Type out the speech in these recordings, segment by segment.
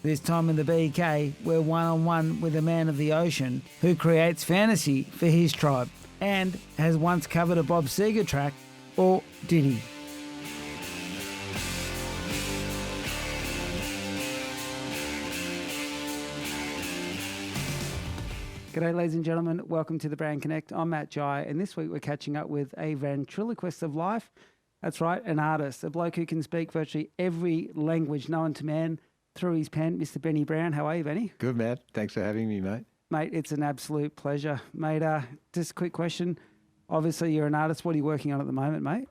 This time in the BK, we're one-on-one with a man of the ocean who creates fantasy for his tribe and has once covered a Bob Seger track, or did he? G'day ladies and gentlemen, welcome to the Brand Konnect. I'm Matt Jai, and this week we're catching up with a ventriloquist of life. That's right, an artist, a bloke who can speak virtually every language known to man through his pen, Mr. Benny Brown. How are you, Benny? Good, Matt. Thanks for having me, mate. Mate, it's an absolute pleasure. Mate, just a quick question. Obviously, you're an artist. What are you working on at the moment, mate?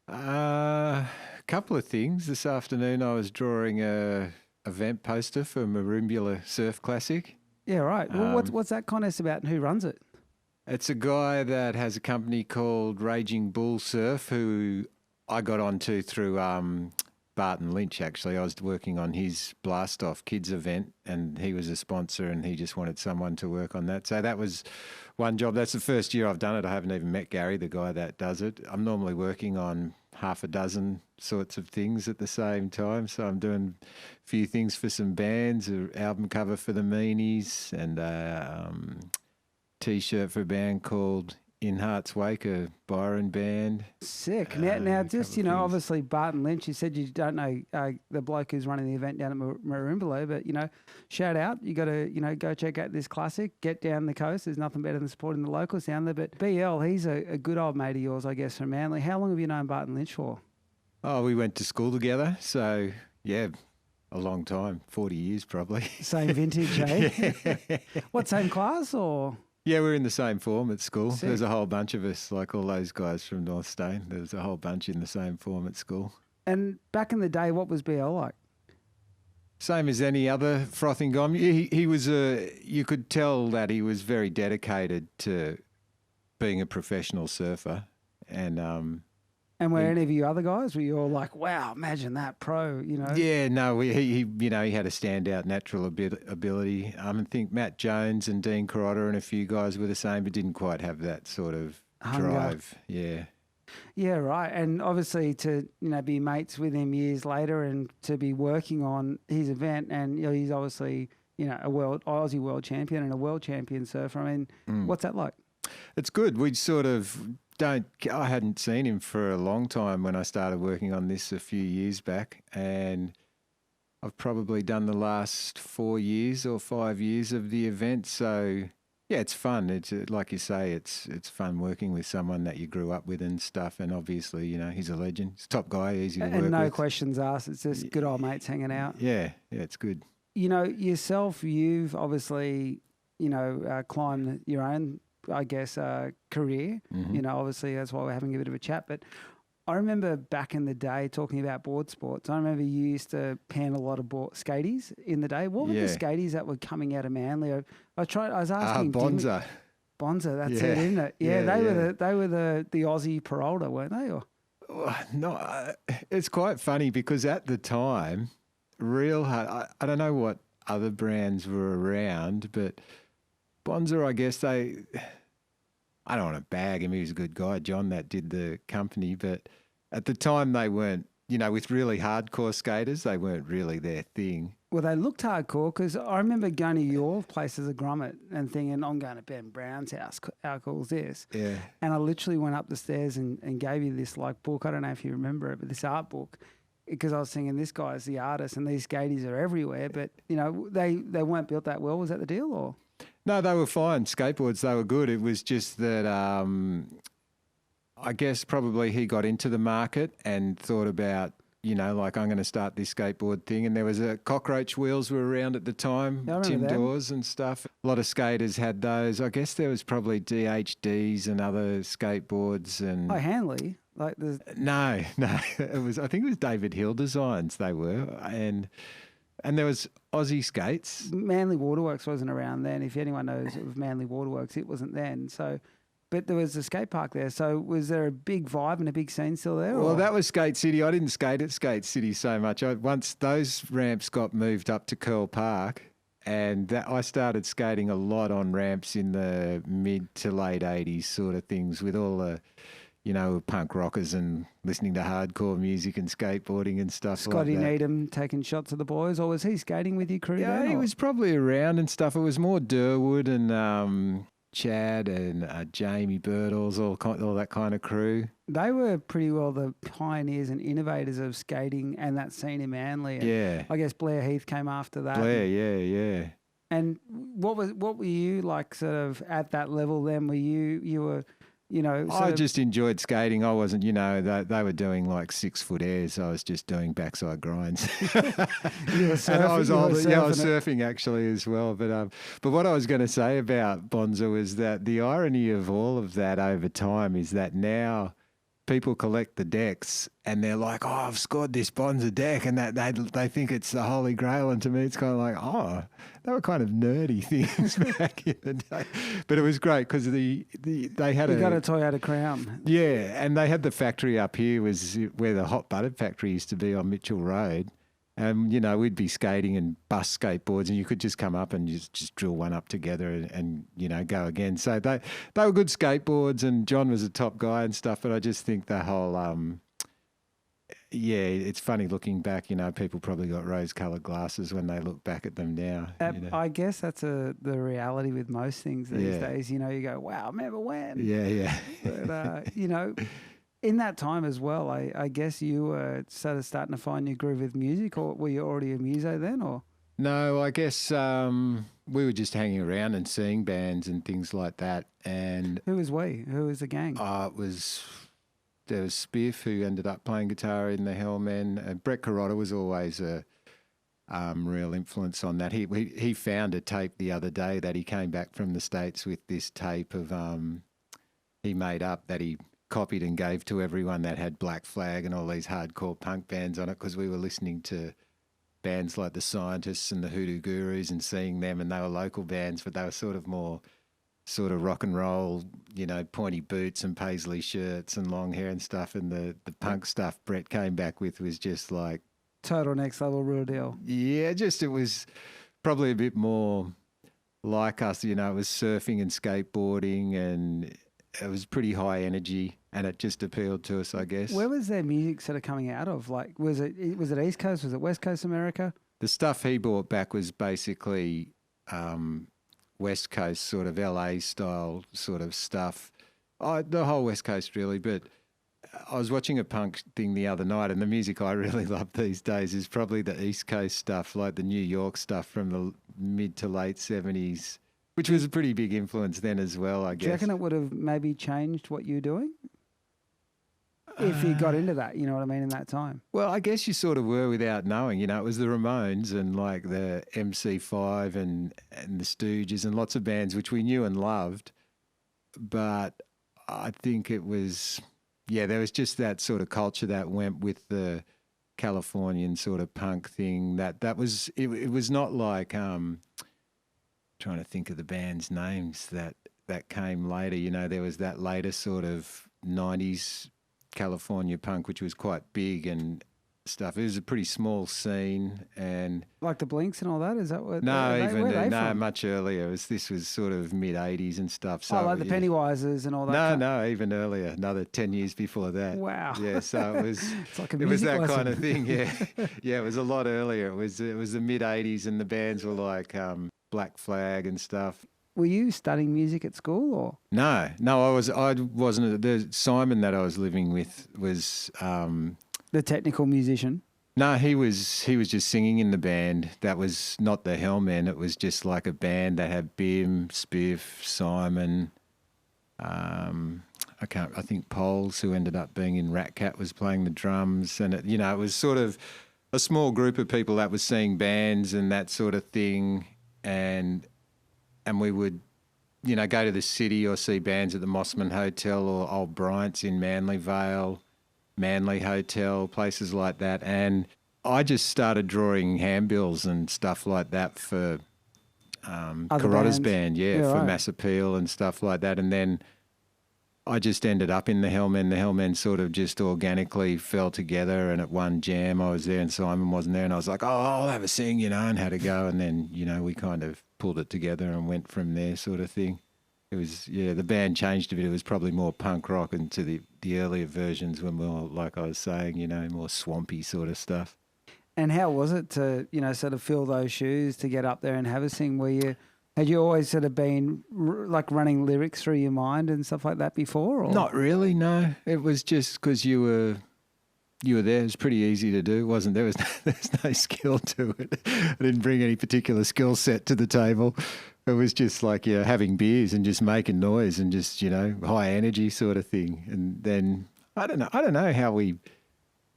A couple of things. This afternoon I was drawing a event poster for Merimbula Surf Classic. Yeah, right. Well, what's that contest about and who runs it? It's a guy that has a company called Raging Bull Surf who I got onto through Barton Lynch, actually. I was working on his Blast Off Kids event and he was a sponsor and he just wanted someone to work on that. So that was one job. That's the first year I've done it. I haven't even met Gary, the guy that does it. I'm normally working on half a dozen sorts of things at the same time. So I'm doing a few things for some bands, an album cover for the Meanies and a T-shirt for a band called In Heart's Wake, a Byron band. Sick. Now just, obviously Barton Lynch, you said you don't know the bloke who's running the event down at Merimbula, but, shout out. You got to, go check out this classic, get down the coast. There's nothing better than supporting the locals down there. But BL, he's a good old mate of yours, I guess, from Manly. How long have you known Barton Lynch for? Oh, we went to school together. So, yeah, a long time, 40 years probably. Same vintage, eh? What, same class or...? Yeah, we're in the same form at school. Sick. There's a whole bunch of us, like all those guys from North Steyne. There's a whole bunch in the same form at school. And back in the day, what was BL like? Same as any other frothing guy. He was you could tell that he was very dedicated to being a professional surfer. And were any of you other guys, were you all like, wow, imagine that pro, Yeah, no, he had a standout natural ability. I think Matt Jones and Dean Carotta and a few guys were the same, but didn't quite have that sort of drive. Yeah. Yeah, right. And obviously to, be mates with him years later and to be working on his event and, he's obviously, a Aussie world champion and a world champion surfer. I mean, what's that like? It's good. We sort of... I hadn't seen him for a long time when I started working on this a few years back, and I've probably done the last 4 years or 5 years of the event. So yeah, it's fun. It's like you say, it's fun working with someone that you grew up with and stuff. And obviously, he's a legend. He's a top guy, easy to work with. And no questions asked. It's just good old mates hanging out. Yeah, it's good. Yourself, you've obviously, climbed your own, I guess, career. Mm-hmm. Obviously that's why we're having a bit of a chat. But I remember back in the day talking about board sports. I remember you used to pen a lot of skaties in the day. What were the skaties that were coming out of Manly? I was asking. Bonza. Bonza, that's it, isn't it? Yeah, they were the Aussie Peralta, weren't they? Or? No, it's quite funny because at the time, real hard. I don't know what other brands were around, but Bonza, I guess I don't want to bag him. He was a good guy, John, that did the company. But at the time they weren't, with really hardcore skaters, they weren't really their thing. Well, they looked hardcore because I remember going to your place as a grommet and thinking, I'm going to Ben Brown's house. How cool is this? Yeah. And I literally went up the stairs and gave you this book. I don't know if you remember it, but this art book. Because I was thinking this guy's the artist and these skaties are everywhere. But, they weren't built that well. Was that the deal or...? No, they were fine. Skateboards, they were good. It was just that I guess probably he got into the market and thought about, I'm going to start this skateboard thing. And there was cockroach wheels were around at the time, Tim Dawes and stuff. A lot of skaters had those. I guess there was probably DHDs and other skateboards. And Hanley? No. It was. I think it was David Hill Designs they were. And there was Aussie Skates. Manly Waterworks wasn't around then. If anyone knows of Manly Waterworks, it wasn't then. So, but there was a skate park there. So was there a big vibe and a big scene still there? Well, that was Skate City. I didn't skate at Skate City so much. Once those ramps got moved up to Curl Park, and I started skating a lot on ramps in the mid to late 80s sort of things with all the, you know, punk rockers and listening to hardcore music and skateboarding and stuff Scotty like that. Needham taking shots of the boys, or was he skating with your crew Yeah, then? he or- was probably around and stuff. It was more Durwood and Chad and Jamie Birtles, all that kind of crew. They were pretty well the pioneers and innovators of skating and that scene in Manly. And Yeah. I guess Blair Heath came after that. Blair, yeah. And what were you like sort of at that level then? Were you were, you know, I just enjoyed skating. I wasn't, you know, they were doing like 6 foot airs. I was just doing backside grinds. you were surfing, And I was you were older. Yeah, I was surfing it. surfing actually as well. But what I was going to say about Bonza was that the irony of all of that over time is that now people collect the decks and they're like, oh, I've scored this Bonza deck, and that they think it's the holy grail. And to me, it's kind of like, oh, they were kind of nerdy things back in the day. But it was great because they had You got a Toyota Crown. yeah, and they had the factory up here was where the hot buttered factory used to be on Mitchell Road. And, you know, we'd be skating and bust skateboards and you could just come up and just drill one up together and you know, go again. So they were good skateboards and John was a top guy and stuff. But I just think the whole, yeah, it's funny looking back, you know, people probably got rose-coloured glasses when they look back at them now. You know. I guess that's the reality with most things these days. You know, you go, wow, remember when? Yeah. But, you know, in that time as well, I guess you were sort of starting to find your groove with music, or were you already a muso then? Or No, I guess we were just hanging around and seeing bands and things like that. And who was we? Who was the gang? there was Spiff, who ended up playing guitar in the Hellmen. And Brett Carrotta was always a real influence on that. He found a tape the other day that he came back from the States with this tape of he made up that he copied and gave to everyone that had Black Flag and all these hardcore punk bands on it, because we were listening to bands like the Scientists and the Hoodoo Gurus and seeing them, and they were local bands, but they were sort of more sort of rock and roll, you know, pointy boots and paisley shirts and long hair and stuff. And the punk stuff Brett came back with was just like Total next level, real deal. Yeah, just it was probably a bit more like us, you know, it was surfing and skateboarding and it was pretty high energy and it just appealed to us, I guess. Where was their music sort of coming out of? Like, was it East Coast? Was it West Coast America? The stuff he brought back was basically West Coast sort of LA style sort of stuff. The whole West Coast really, but I was watching a punk thing the other night and the music I really love these days is probably the East Coast stuff, like the New York stuff from the mid to late 70s, which was a pretty big influence then as well, I guess. Do you reckon it would have maybe changed what you're doing? If you got into that, you know what I mean, in that time? Well, I guess you sort of were without knowing. You know, it was the Ramones and like the MC5 and the Stooges and lots of bands which we knew and loved. But I think it was, yeah, there was just that sort of culture that went with the Californian sort of punk thing. That was, it was not like, trying to think of the band's names that came later. You know, there was that later sort of 90s California punk, which was quite big and stuff. It was a pretty small scene, and like the Blinks and all that. Is that what? No, from? much earlier. This was sort of mid '80s and stuff. So like the Pennywises and all that. No, even earlier. Another 10 years before that. Wow. Yeah, so it was. It's like a it was that lesson. kind of thing. Yeah, yeah. It was a lot earlier. It was the mid '80s, and the bands were like Black Flag and stuff. Were you studying music at school or? No, I wasn't. The Simon that I was living with was The technical musician. No, he was just singing in the band. That was not the Hellmen. It was just like a band that had Bim, Spiff, Simon. I think Poles, who ended up being in Rat Cat, was playing the drums, and it was sort of a small group of people that was seeing bands and that sort of thing, and we would, go to the city or see bands at the Mossman Hotel or Old Bryant's in Manly Vale, Manly Hotel, places like that. And I just started drawing handbills and stuff like that for Carotta's band, for right. Mass Appeal and stuff like that. And then I just ended up in the Hellmen. The Hellmen sort of just organically fell together, and at one jam I was there and Simon wasn't there, and I was like, I'll have a sing, and had a go. And then, we kind of pulled it together and went from there sort of thing. It was, yeah, the band changed a bit. It was probably more punk rock, and to the earlier versions were more, like I was saying, you know, more swampy sort of stuff. And how was it to, you know, sort of fill those shoes to get up there and have a sing? Had you always sort of been like running lyrics through your mind and stuff like that before? Or? Not really, no. It was just because you were there. It was pretty easy to do, wasn't there? There's no skill to it. I didn't bring any particular skill set to the table. It was just like, yeah, having beers and just making noise and just, you know, high energy sort of thing. And then I don't know how we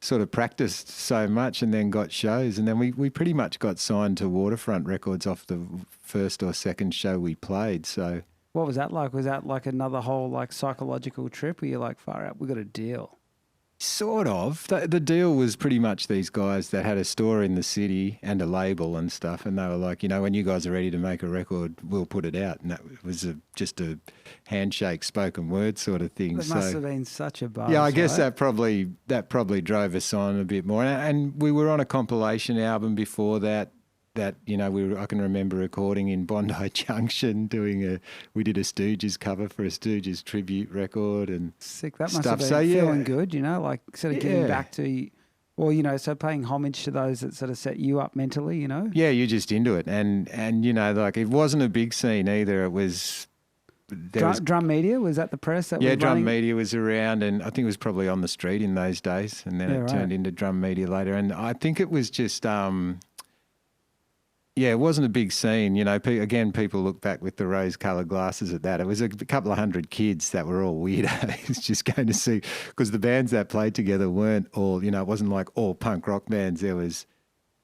sort of practiced so much and then got shows, and then we pretty much got signed to Waterfront Records off the first or second show we played. So what was that like? Was that like another whole like psychological trip where you're like, far out, we got a deal? Sort of. The deal was pretty much these guys that had a store in the city and a label and stuff, and they were like, you know, when you guys are ready to make a record, we'll put it out. And that was just a handshake, spoken word sort of thing. That must have been such a buzz. Yeah, I guess right? that probably drove us on a bit more. And we were on a compilation album before that. You know, I can remember recording in Bondi Junction, we did a Stooges cover for a Stooges tribute record and sick. That must stuff. have been feeling good, you know, like sort of giving back to, well, you know, so paying homage to those that sort of set you up mentally, you know. Yeah, you're just into it, and you know, like it wasn't a big scene either. It was. Drum Media, was that the press that was Drum running? Media was around, and I think it was probably on the street in those days, and then it turned into Drum Media later. And I think it was just. Yeah, it wasn't a big scene. You know, again, people look back with the rose-coloured glasses at that. It was a couple of hundred kids that were all weirdos just going to see, because the bands that played together weren't all, you know, it wasn't like all punk rock bands. There was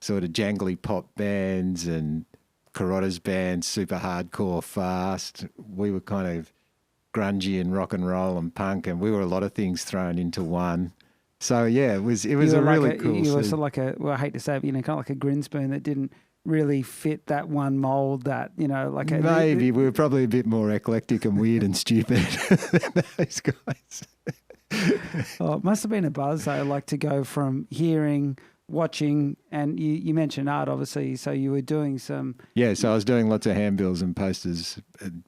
sort of jangly pop bands and Carottas bands, super hardcore, fast. We were kind of grungy and rock and roll and punk, and we were a lot of things thrown into one. So, yeah, it was a really cool scene. You were sort of like I hate to say it, but, you know, kind of like a grin spoon that didn't really fit that one mold that, you know, like maybe we were probably a bit more eclectic and weird and stupid than those guys. Oh, it must have been a buzz though, like to go from hearing, watching, and you mentioned art obviously, so you were doing some. Yeah, so I was doing lots of handbills and posters,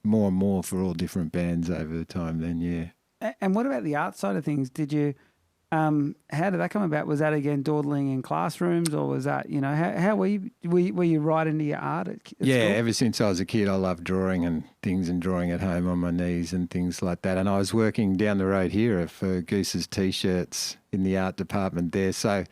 more and more for all different bands over the time then, yeah. And what about the art side of things? Did you how did that come about? Was that again dawdling in classrooms, or was that, you know, how were you right into your art at school? Ever since I was a kid, I loved drawing and things, and drawing at home on my knees and things like that. And I was working down the road here for Goose's T-shirts in the art department there. So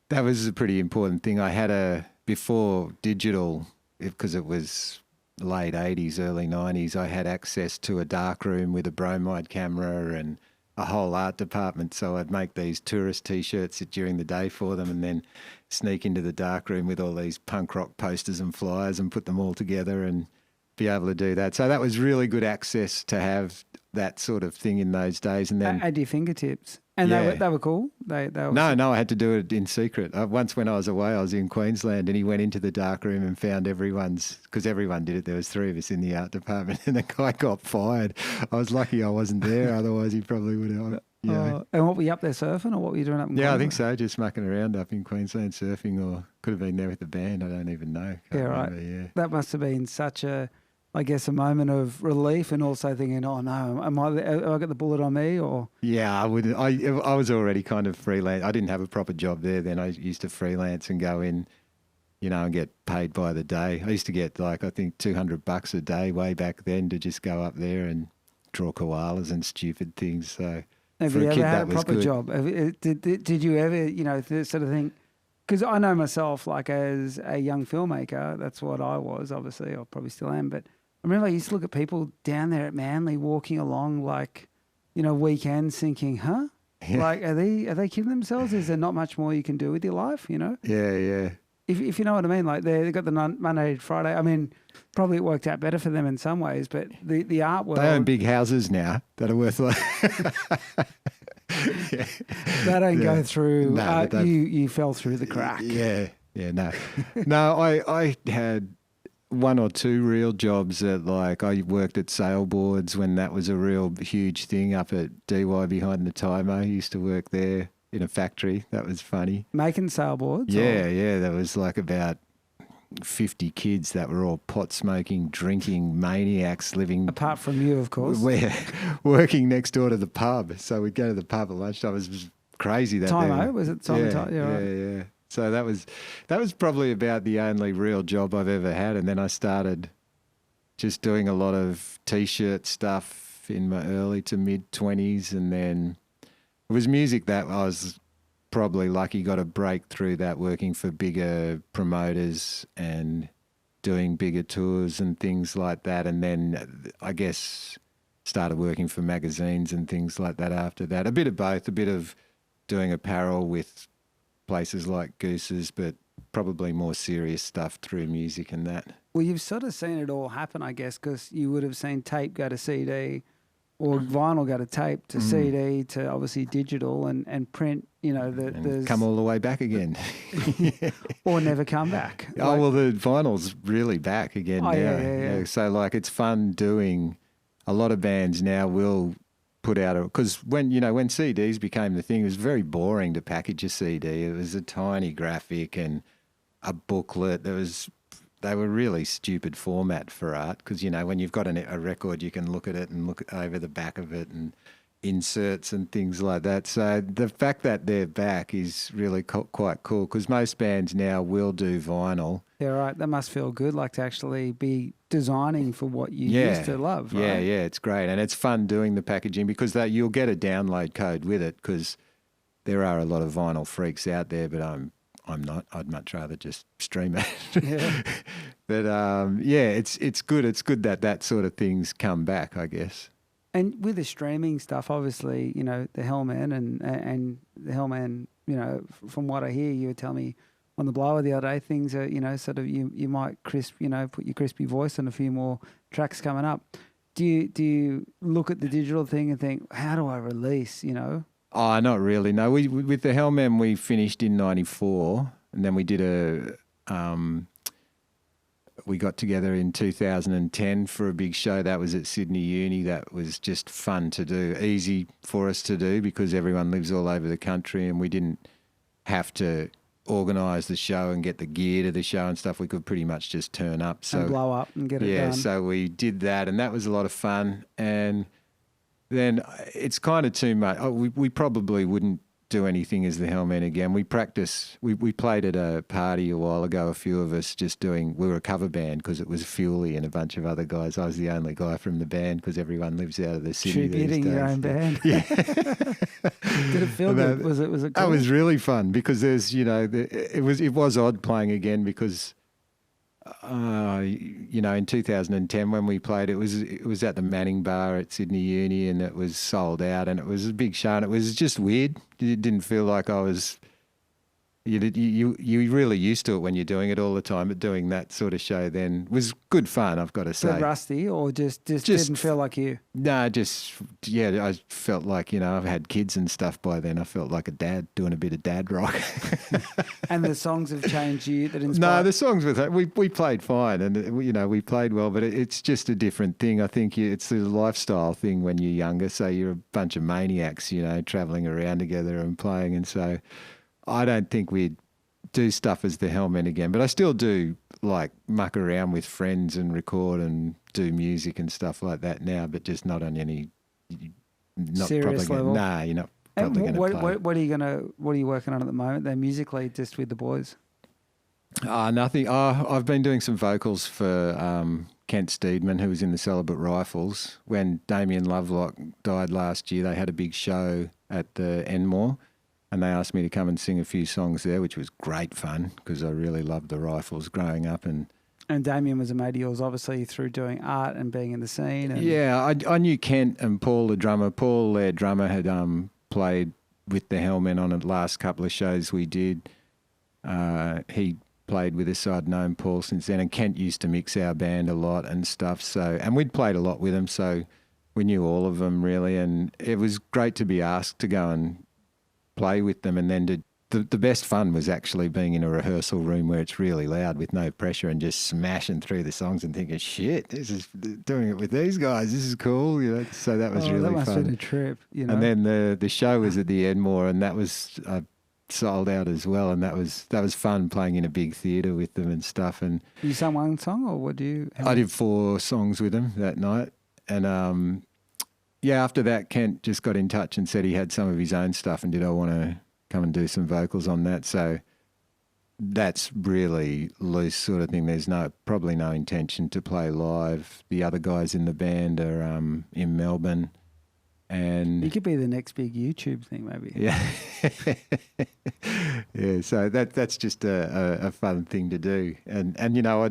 that was a pretty important thing. I had before digital, because it was late 80s, early 90s, I had access to a dark room with a bromide camera and a whole art department. So I'd make these tourist T-shirts during the day for them, and then sneak into the dark room with all these punk rock posters and flyers and put them all together and be able to do that. So that was really good access to have that sort of thing in those days. And then at your fingertips. And they were cool? They were No, I had to do it in secret. Once when I was away, I was in Queensland, and he went into the dark room and found because everyone did it. There was 3 of us in the art department, and the guy got fired. I was lucky I wasn't there. Otherwise, he probably would have. Yeah. And what were you up there surfing, or what were you doing up in Queensland? I think so. Just mucking around up in Queensland surfing, or could have been there with the band. I don't even know. Can't remember. That must have been such a moment of relief, and also thinking, oh no, have I got the bullet on me? Or I was already kind of freelance. I didn't have a proper job there then. I used to freelance and go in, you know, and get paid by the day. I used to get I think $200 a day way back then to just go up there and draw koalas and stupid things. So have you ever had a proper job? Did you ever, you know, sort of think? Because I know myself, like as a young filmmaker, that's what I was. Obviously, I probably still am, but I remember I used to look at people down there at Manly walking along, like, you know, weekends, thinking, huh? Yeah. Like, are they kidding themselves? Is there not much more you can do with your life, you know? Yeah. If you know what I mean, like they've got the Monday to Friday. I mean, probably it worked out better for them in some ways, but the art world. They own big houses now that are worth like. Yeah. They don't go through. No, you fell through the crack. No, I had 1 or 2 real jobs at I worked at sailboards when that was a real huge thing up at DY behind the Tymo. I used to work there in a factory. That was funny. Making sailboards? Yeah. That was about 50 kids that were all pot smoking, drinking maniacs living. Apart from you, of course. We're working next door to the pub. So we'd go to the pub at lunchtime. It was crazy that Time, was it time? Yeah, right. Yeah. So that was probably about the only real job I've ever had. And then I started just doing a lot of T-shirt stuff in my early to mid-20s. And then it was music that I was probably lucky, got a break through that, working for bigger promoters and doing bigger tours and things like that. And then I guess started working for magazines and things like that after that. A bit of both, a bit of doing apparel with places like Goose's, but probably more serious stuff through music and that. Well, you've sort of seen it all happen, I guess, because you would have seen tape go to CD or vinyl go to tape to CD to obviously digital and print, there's... Come all the way back again. Or never come back. Oh, well, the vinyl's really back again now. Yeah. So, it's fun doing... A lot of bands now will put out because when CDs became the thing, it was very boring to package a CD. It was a tiny graphic and a booklet. They were really stupid format for art because, when you've got a record, you can look at it and look over the back of it and inserts and things like that. So the fact that they're back is really quite cool because most bands now will do vinyl. Yeah, right. That must feel good, to actually be designing for what you used to love, right? Yeah, it's great. And it's fun doing the packaging because you'll get a download code with it because there are a lot of vinyl freaks out there, but I'm not. I'd much rather just stream it. Yeah. But it's good. It's good that sort of things come back, I guess. And with the streaming stuff, obviously, the Hellmen and the Hellmen, from what I hear, you were telling me on the blower the other day, things are, sort of you might put your crispy voice on a few more tracks coming up. Do you look at the digital thing and think, how do I release, Oh, not really. No, with the Hellmen, we finished in 94 and then we did we got together in 2010 for a big show. That was at Sydney Uni. That was just fun to do, easy for us to do because everyone lives all over the country and we didn't have to organise the show and get the gear to the show and stuff. We could pretty much just turn up. And blow up and get it done. Yeah, so we did that and that was a lot of fun. And then it's kind of too much. We probably wouldn't do anything as the Hellmen again. We played at a party a while ago, a few of us we were a cover band because it was Fuely and a bunch of other guys. I was the only guy from the band because everyone lives out of the city these days. Tributing your own band. Yeah. Did it feel good? Was it cool? That was really fun because there's, it was odd playing again because in 2010 when we played, it was at the Manning Bar at Sydney Uni and it was sold out and it was a big show and it was just weird. It didn't feel like I was... You really used to it when you're doing it all the time, but doing that sort of show then was good fun, I've got to say. Bit rusty or just didn't feel like you? No, I felt like, I've had kids and stuff by then. I felt like a dad doing a bit of dad rock. And the songs have changed you that inspired? No, the songs we played fine and, we played well, but it's just a different thing. I think it's a lifestyle thing when you're younger. So you're a bunch of maniacs, travelling around together and playing. And so I don't think we'd do stuff as the Hellmen again, but I still do muck around with friends and record and do music and stuff like that now, but just not on any serious level. Nah, you're not probably going to play. What are you working on at the moment? Then musically, just with the boys. Nothing. I've been doing some vocals for Kent Steedman, who was in the Celibate Rifles. When Damien Lovelock died last year, they had a big show at the Enmore. And they asked me to come and sing a few songs there, which was great fun because I really loved the Rifles growing up. And Damien was a mate of yours, obviously, through doing art and being in the scene. Yeah, I knew Kent and Paul, the drummer. Paul, their drummer, had played with the Hellmen on the last couple of shows we did. He played with us, so I'd known Paul since then. And Kent used to mix our band a lot and stuff. And we'd played a lot with him, so we knew all of them, really. And it was great to be asked to go and play with them, and then the best fun was actually being in a rehearsal room where it's really loud with no pressure and just smashing through the songs and thinking, shit, this is doing it with these guys, this is cool, So that was really fun. That must have been a trip, And then the show was at the Enmore, and that was sold out as well, and that was fun playing in a big theatre with them and stuff. And You sung one song, or what do you? I did 4 songs with him that night, and after that, Kent just got in touch and said he had some of his own stuff, and did I want to come and do some vocals on that? So that's really loose sort of thing. There's probably no intention to play live. The other guys in the band are in Melbourne. And you could be the next big YouTube thing, maybe. Yeah. Yeah, so that's just a fun thing to do. And you know,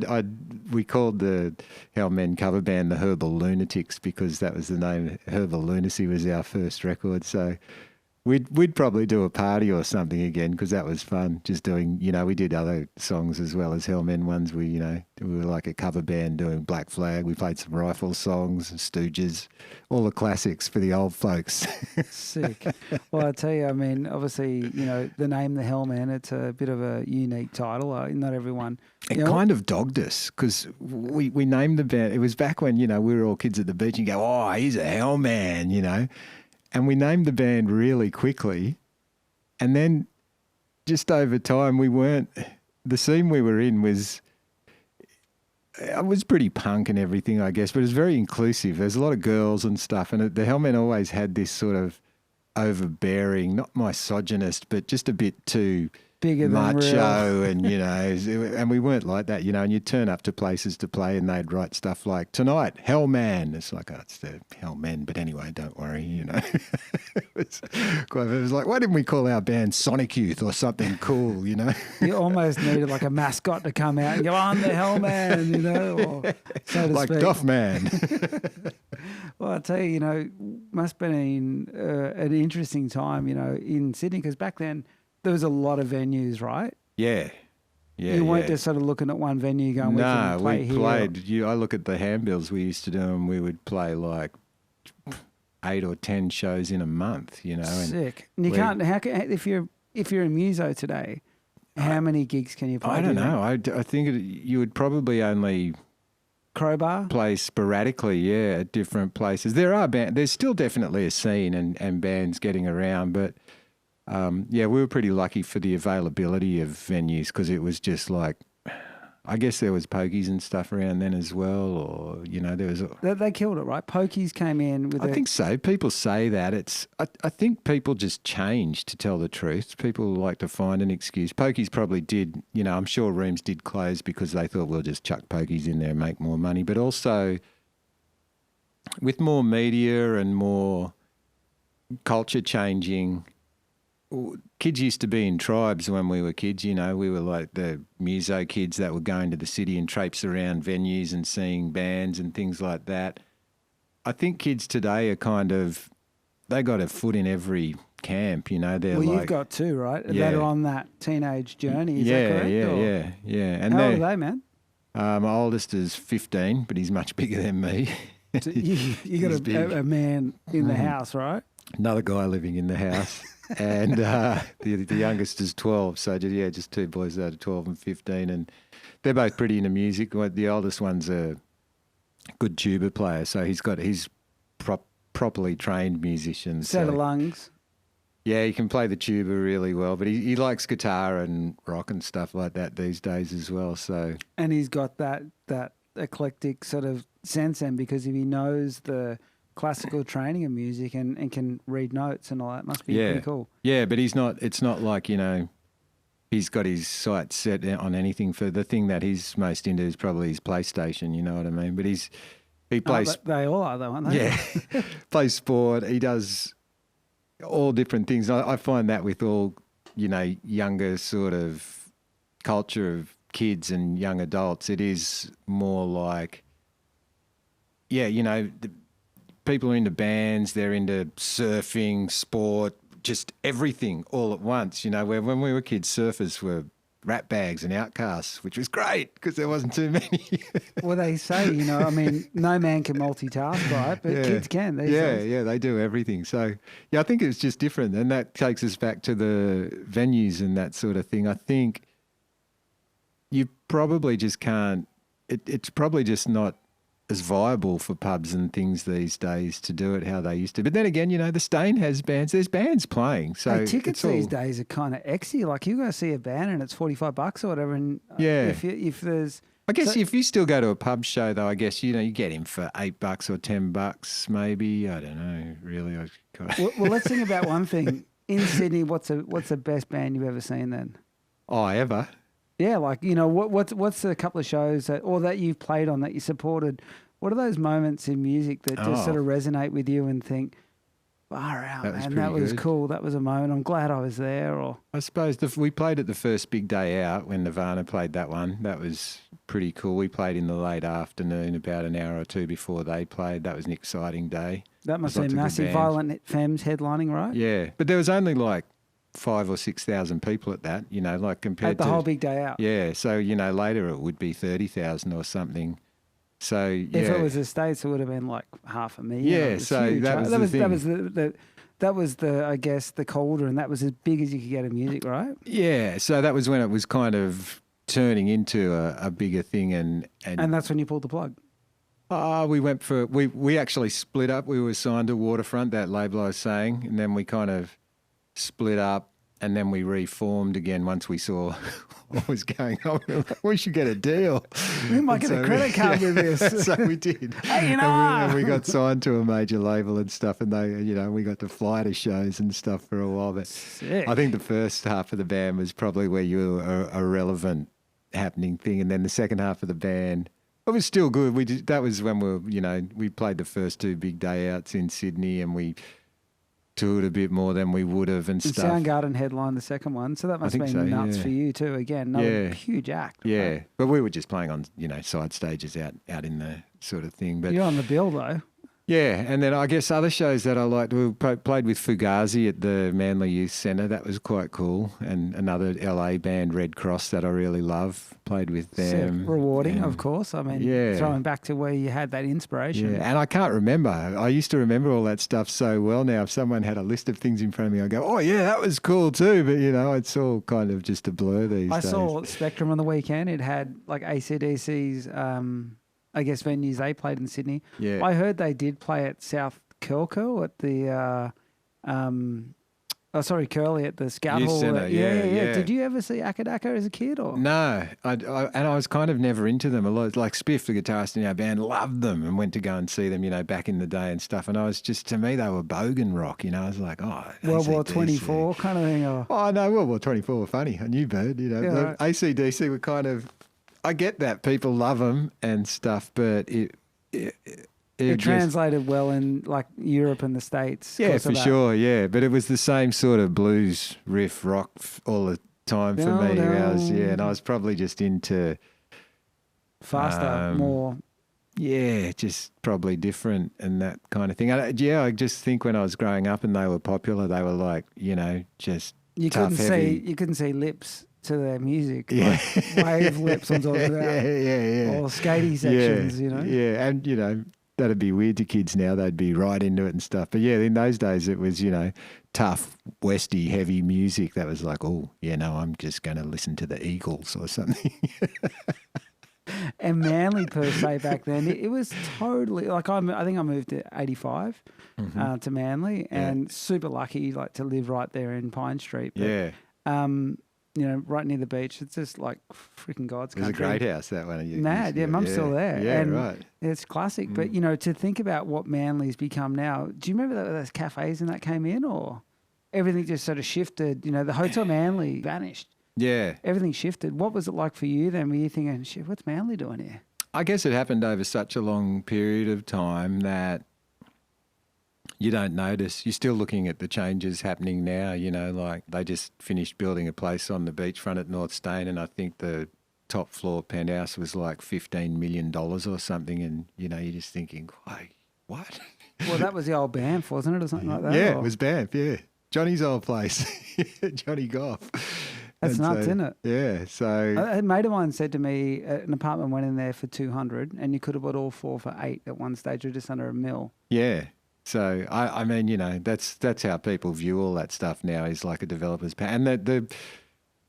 we called the Hellmen cover band the Herbal Lunatics because that was the name. Herbal Lunacy was our first record. So we'd probably do a party or something again because that was fun. Just doing, you know, we did other songs as well as Hellmen ones. We were like a cover band doing Black Flag. We played some Rifle songs, Stooges, all the classics for the old folks. Sick. Well, I tell you, I mean, obviously, you know, the name the Hellmen, it's a bit of a unique title. Not everyone. It kind of dogged us because we named the band. It was back when, you know, we were all kids at the beach and go, oh, he's a Hellman, you know. And we named the band really quickly. And then just over time, the scene we were in was pretty punk and everything, I guess, but it was very inclusive. There's a lot of girls and stuff. And the Hellmen always had this sort of overbearing, not misogynist, but just a bit too bigger than macho, real. and, you know, and we weren't like that, you know, and you'd turn up to places to play and they'd write stuff like, tonight, Hellman. It's like, oh, it's the Hellmen, but anyway, don't worry, you know. It was like, why didn't we call our band Sonic Youth or something cool, you know? You almost needed like a mascot to come out and go, I'm the Hellman, you know, or so to like speak. Duff Man. Well, I tell you, you know, must have been an interesting time, you know, in Sydney, because back then there was a lot of venues, right? Yeah. Yeah, you weren't just sort of looking at one venue going, no, we played. I look at the handbills we used to do, and we would play like 8 or 10 shows in a month, you know. Sick. And you can't. If you're a muso today, how many gigs can you play? I don't know. I think you would probably only Crowbar play sporadically, yeah, at different places. There's still definitely a scene and bands getting around, but. We were pretty lucky for the availability of venues because it was just like, I guess there was pokies and stuff around then as well, or, you know, there was... They killed it, right? Pokies came in with I think so. People say that. I think people just changed, to tell the truth. People like to find an excuse. Pokies probably did, you know, I'm sure rooms did close because they thought we'll just chuck pokies in there and make more money. But also with more media and more culture changing... Kids used to be in tribes when we were kids, you know. We were like the muso kids that were going to the city and traipse around venues and seeing bands and things like that. I think kids today are they got a foot in every camp, you know. You've got two, right? Yeah. That are on that teenage journey, is that correct? Yeah. And how old are they, man? My oldest is 15, but he's much bigger than me. So you got a man in the house, right? Another guy living in the house. And the youngest is 12, so just 2 boys that are 12 and 15, and they're both pretty into music. The oldest one's a good tuba player, so he's properly trained musician. Set of lungs. Yeah, he can play the tuba really well, but he likes guitar and rock and stuff like that these days as well. So and he's got that eclectic sort of sense, and because if he knows the classical training of music and can read notes and all that, must be pretty cool. Yeah, but it's not like, you know, he's got his sights set on anything. For the thing that he's most into is probably his PlayStation, you know what I mean? But he plays... they all are though, aren't they? Yeah, plays sport, he does all different things. I find that with all, you know, younger sort of culture of kids and young adults, it is more like, yeah, you know... People are into bands, they're into surfing, sport, just everything all at once. You know, where when we were kids, surfers were rat bags and outcasts, which was great because there wasn't too many. Well, they say, you know, I mean, no man can multitask, right? But kids can. Yeah, they do everything. So, yeah, I think it's just different. And that takes us back to the venues and that sort of thing. I think you probably just can't, it's probably just not as viable for pubs and things these days to do it how they used to. But then again, the Steyne has bands. There's bands playing. So hey, tickets these days are kind of exy. Like you go see a band and it's $45 or whatever. And if there's, I guess if you still go to a pub show though, I guess you get him for $8 or $10 maybe. I don't know. Really, well, let's think about one thing in Sydney. What's the best band you've ever seen then? Oh, ever? Yeah, like what's a couple of shows that you've played on that you supported? What are those moments in music that just sort of resonate with you and think, far out, man, that was cool. That was a moment. I'm glad I was there. Or I suppose we played at the first big day out when Nirvana played that one. That was pretty cool. We played in the late afternoon, about an hour or two before they played. That was an exciting day. That must have been massive. Violent Femmes headlining, right? Yeah, but there was only like 5,000 or 6,000 people at that. Like compared to the whole big day out. Yeah, so later it would be 30,000 or something. So if it was the States, it would have been like 500,000. Yeah, so huge, that was the thing. That was the I guess the Calder, and that was as big as you could get in music, right? Yeah, so that was when it was kind of turning into a bigger thing, and that's when you pulled the plug. We actually split up. We were signed to Waterfront, that label I was saying, and then we kind of split up. And then we reformed again once we saw what was going on. We were like, we should get a deal. We might get a credit card with this. So we did. Hey, and we got signed to a major label and stuff, and they, we got to fly to shows and stuff for a while. But sick. I think the first half of the band was probably where you were a relevant happening thing, and then the second half of the band, it was still good. That was when we played the first two big day outs in Sydney, and we toured a bit more than we would have and stuff. Soundgarden headlined the second one, so that must have been nuts for you too. Again, another huge act. Yeah, right? but we were just playing on side stages out in the sort of thing. But you're on the bill though. Yeah, and then I guess other shows that I liked, we played with Fugazi at the Manly Youth Centre. That was quite cool. And another LA band, Red Cross, that I really love. Played with them. Rewarding, of course. I mean, throwing back to where you had that inspiration. Yeah, and I can't remember. I used to remember all that stuff so well now. If someone had a list of things in front of me, I'd go, oh, yeah, that was cool too. But, it's all kind of just a blur these days. I saw Spectrum on the weekend. It had like AC/DC's... I guess venues they played in Sydney. Yeah. I heard they did play at South Curl at the, Curly at the Scout Youth Hall. Centre, yeah. Did you ever see Akadaka as a kid? Or no, and I was kind of never into them a lot. Like Spiff, the guitarist in our band, loved them and went to go and see them, back in the day and stuff. And I was just, to me, they were bogan rock. I was like, World War 24 kind of thing. Or... Oh no, World War 24 were funny. I knew Bird. Right. AC/DC were kind of. I get that people love them and stuff, but it translated well in like Europe and the States. Yeah, for sure. Yeah, but it was the same sort of blues riff rock all the time for me. And I was probably just into faster, more. Yeah, just probably different and that kind of thing. I just think when I was growing up and they were popular, they were like, just tough, heavy. You couldn't see lips to their music, like wave lips on top of that, or skatey sections, Yeah, and that'd be weird to kids now. They'd be right into it and stuff. But yeah, in those days it was tough, westy, heavy music. That was like, I'm just going to listen to the Eagles or something. And Manly per se back then, it was totally like I think I moved to 85 to Manly, and super lucky to live right there in Pine Street. But, right near the beach. It's just like freaking God's country. It was a great house, that one. Mad, Mum's still there. Yeah, and right. It's classic. But, to think about what Manly's become now, do you remember those cafes and that came in, or everything just sort of shifted? The Hotel Manly vanished. Yeah. Everything shifted. What was it like for you then? Were you thinking, shit, what's Manly doing here? I guess it happened over such a long period of time that you don't notice. You're still looking at the changes happening now, like they just finished building a place on the beachfront at North Steyne, and I think the top floor penthouse was like $15 million or something, and, you're just thinking, wait, what? Well, that was the old Banff, wasn't it, or something like that? Yeah, it was Banff, yeah. Johnny's old place, Johnny Goff. That's nuts, isn't it? Yeah, so... A mate of mine said to me, an apartment went in there for 200 and you could have bought all four for 8 at one stage, or just under $1 million. Yeah. So, I mean, that's how people view all that stuff now, is like a developer's... And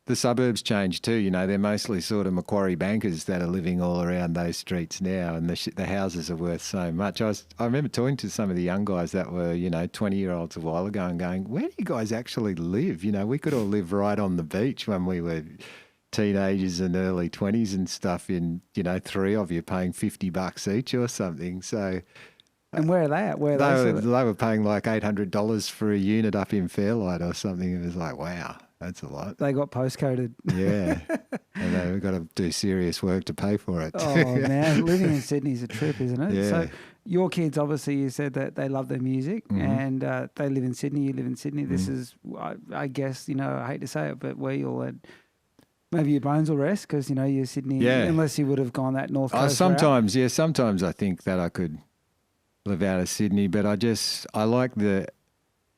the suburbs change too. You know, they're mostly sort of Macquarie bankers that are living all around those streets now, and the houses are worth so much. I remember talking to some of the young guys that were, 20-year-olds a while ago and going, where do you guys actually live? You know, we could all live right on the beach when we were teenagers and early 20s and stuff in, 3 of you paying $50 each or something. So... And where are they at? They were paying like $800 for a unit up in Fairlight or something. It was like, wow, that's a lot. They got postcoded. Yeah. And they've got to do serious work to pay for it. Oh, man. Living in Sydney's a trip, isn't it? Yeah. So your kids, obviously, you said that they love their music and they live in Sydney. You live in Sydney. This is, I guess, I hate to say it, but where you'll maybe your bones will rest because, you're Sydney, unless you would have gone that North Coast sometimes, route. Sometimes I think that I could live out of Sydney, but I like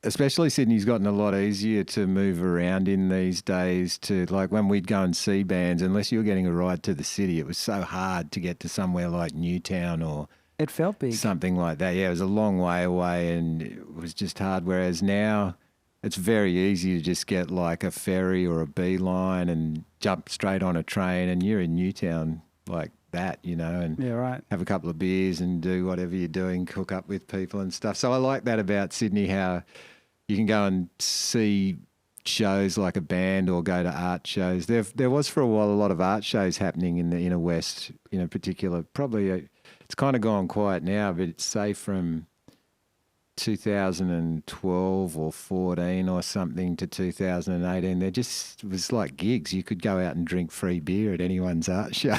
especially Sydney's gotten a lot easier to move around in these days to like when we'd go and see bands, unless you were getting a ride to the city, it was so hard to get to somewhere like Newtown or it felt big. Something like that. Yeah, it was a long way away and it was just hard. Whereas now it's very easy to just get like a ferry or a beeline and jump straight on a train and you're in Newtown like that, and have a couple of beers and do whatever you're doing, cook up with people and stuff. So I like that about Sydney, how you can go and see shows like a band or go to art shows. There was for a while a lot of art shows happening in the inner west, particular. Probably it's kind of gone quiet now, but it's say from 2012 or 14 or something to 2018, there just was like gigs. You could go out and drink free beer at anyone's art show,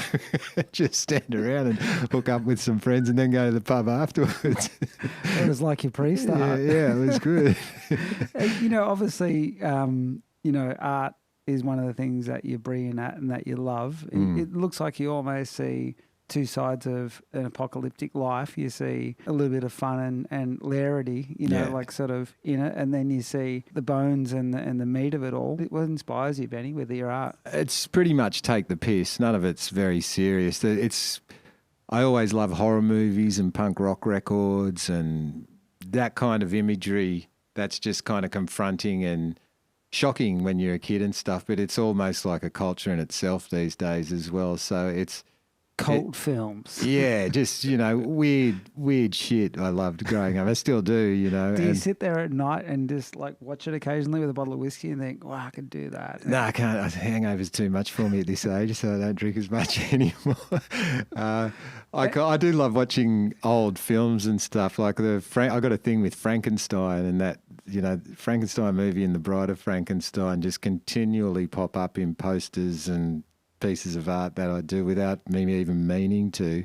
just stand around and hook up with some friends and then go to the pub afterwards. It was like your pre-start. Yeah, it was good. Obviously, art is one of the things that you're brilliant at and that you love. It looks like you almost see two sides of an apocalyptic life. You see a little bit of fun and hilarity, like sort of in it, and then you see the bones and the meat of it all. What inspires you, Benny, with your art? It's pretty much take the piss. None of it's very serious. I always love horror movies and punk rock records and that kind of imagery that's just kind of confronting and shocking when you're a kid and stuff, but it's almost like a culture in itself these days as well. So it's cult films. Yeah, just, weird shit I loved growing up. I still do, Do you sit there at night and just like watch it occasionally with a bottle of whiskey and think, I could do that? No, I can't. Hangover's too much for me at this age, so I don't drink as much anymore. I do love watching old films and stuff. Like I got a thing with Frankenstein and that, Frankenstein movie and The Bride of Frankenstein just continually pop up in posters and pieces of art that I do without me even meaning to,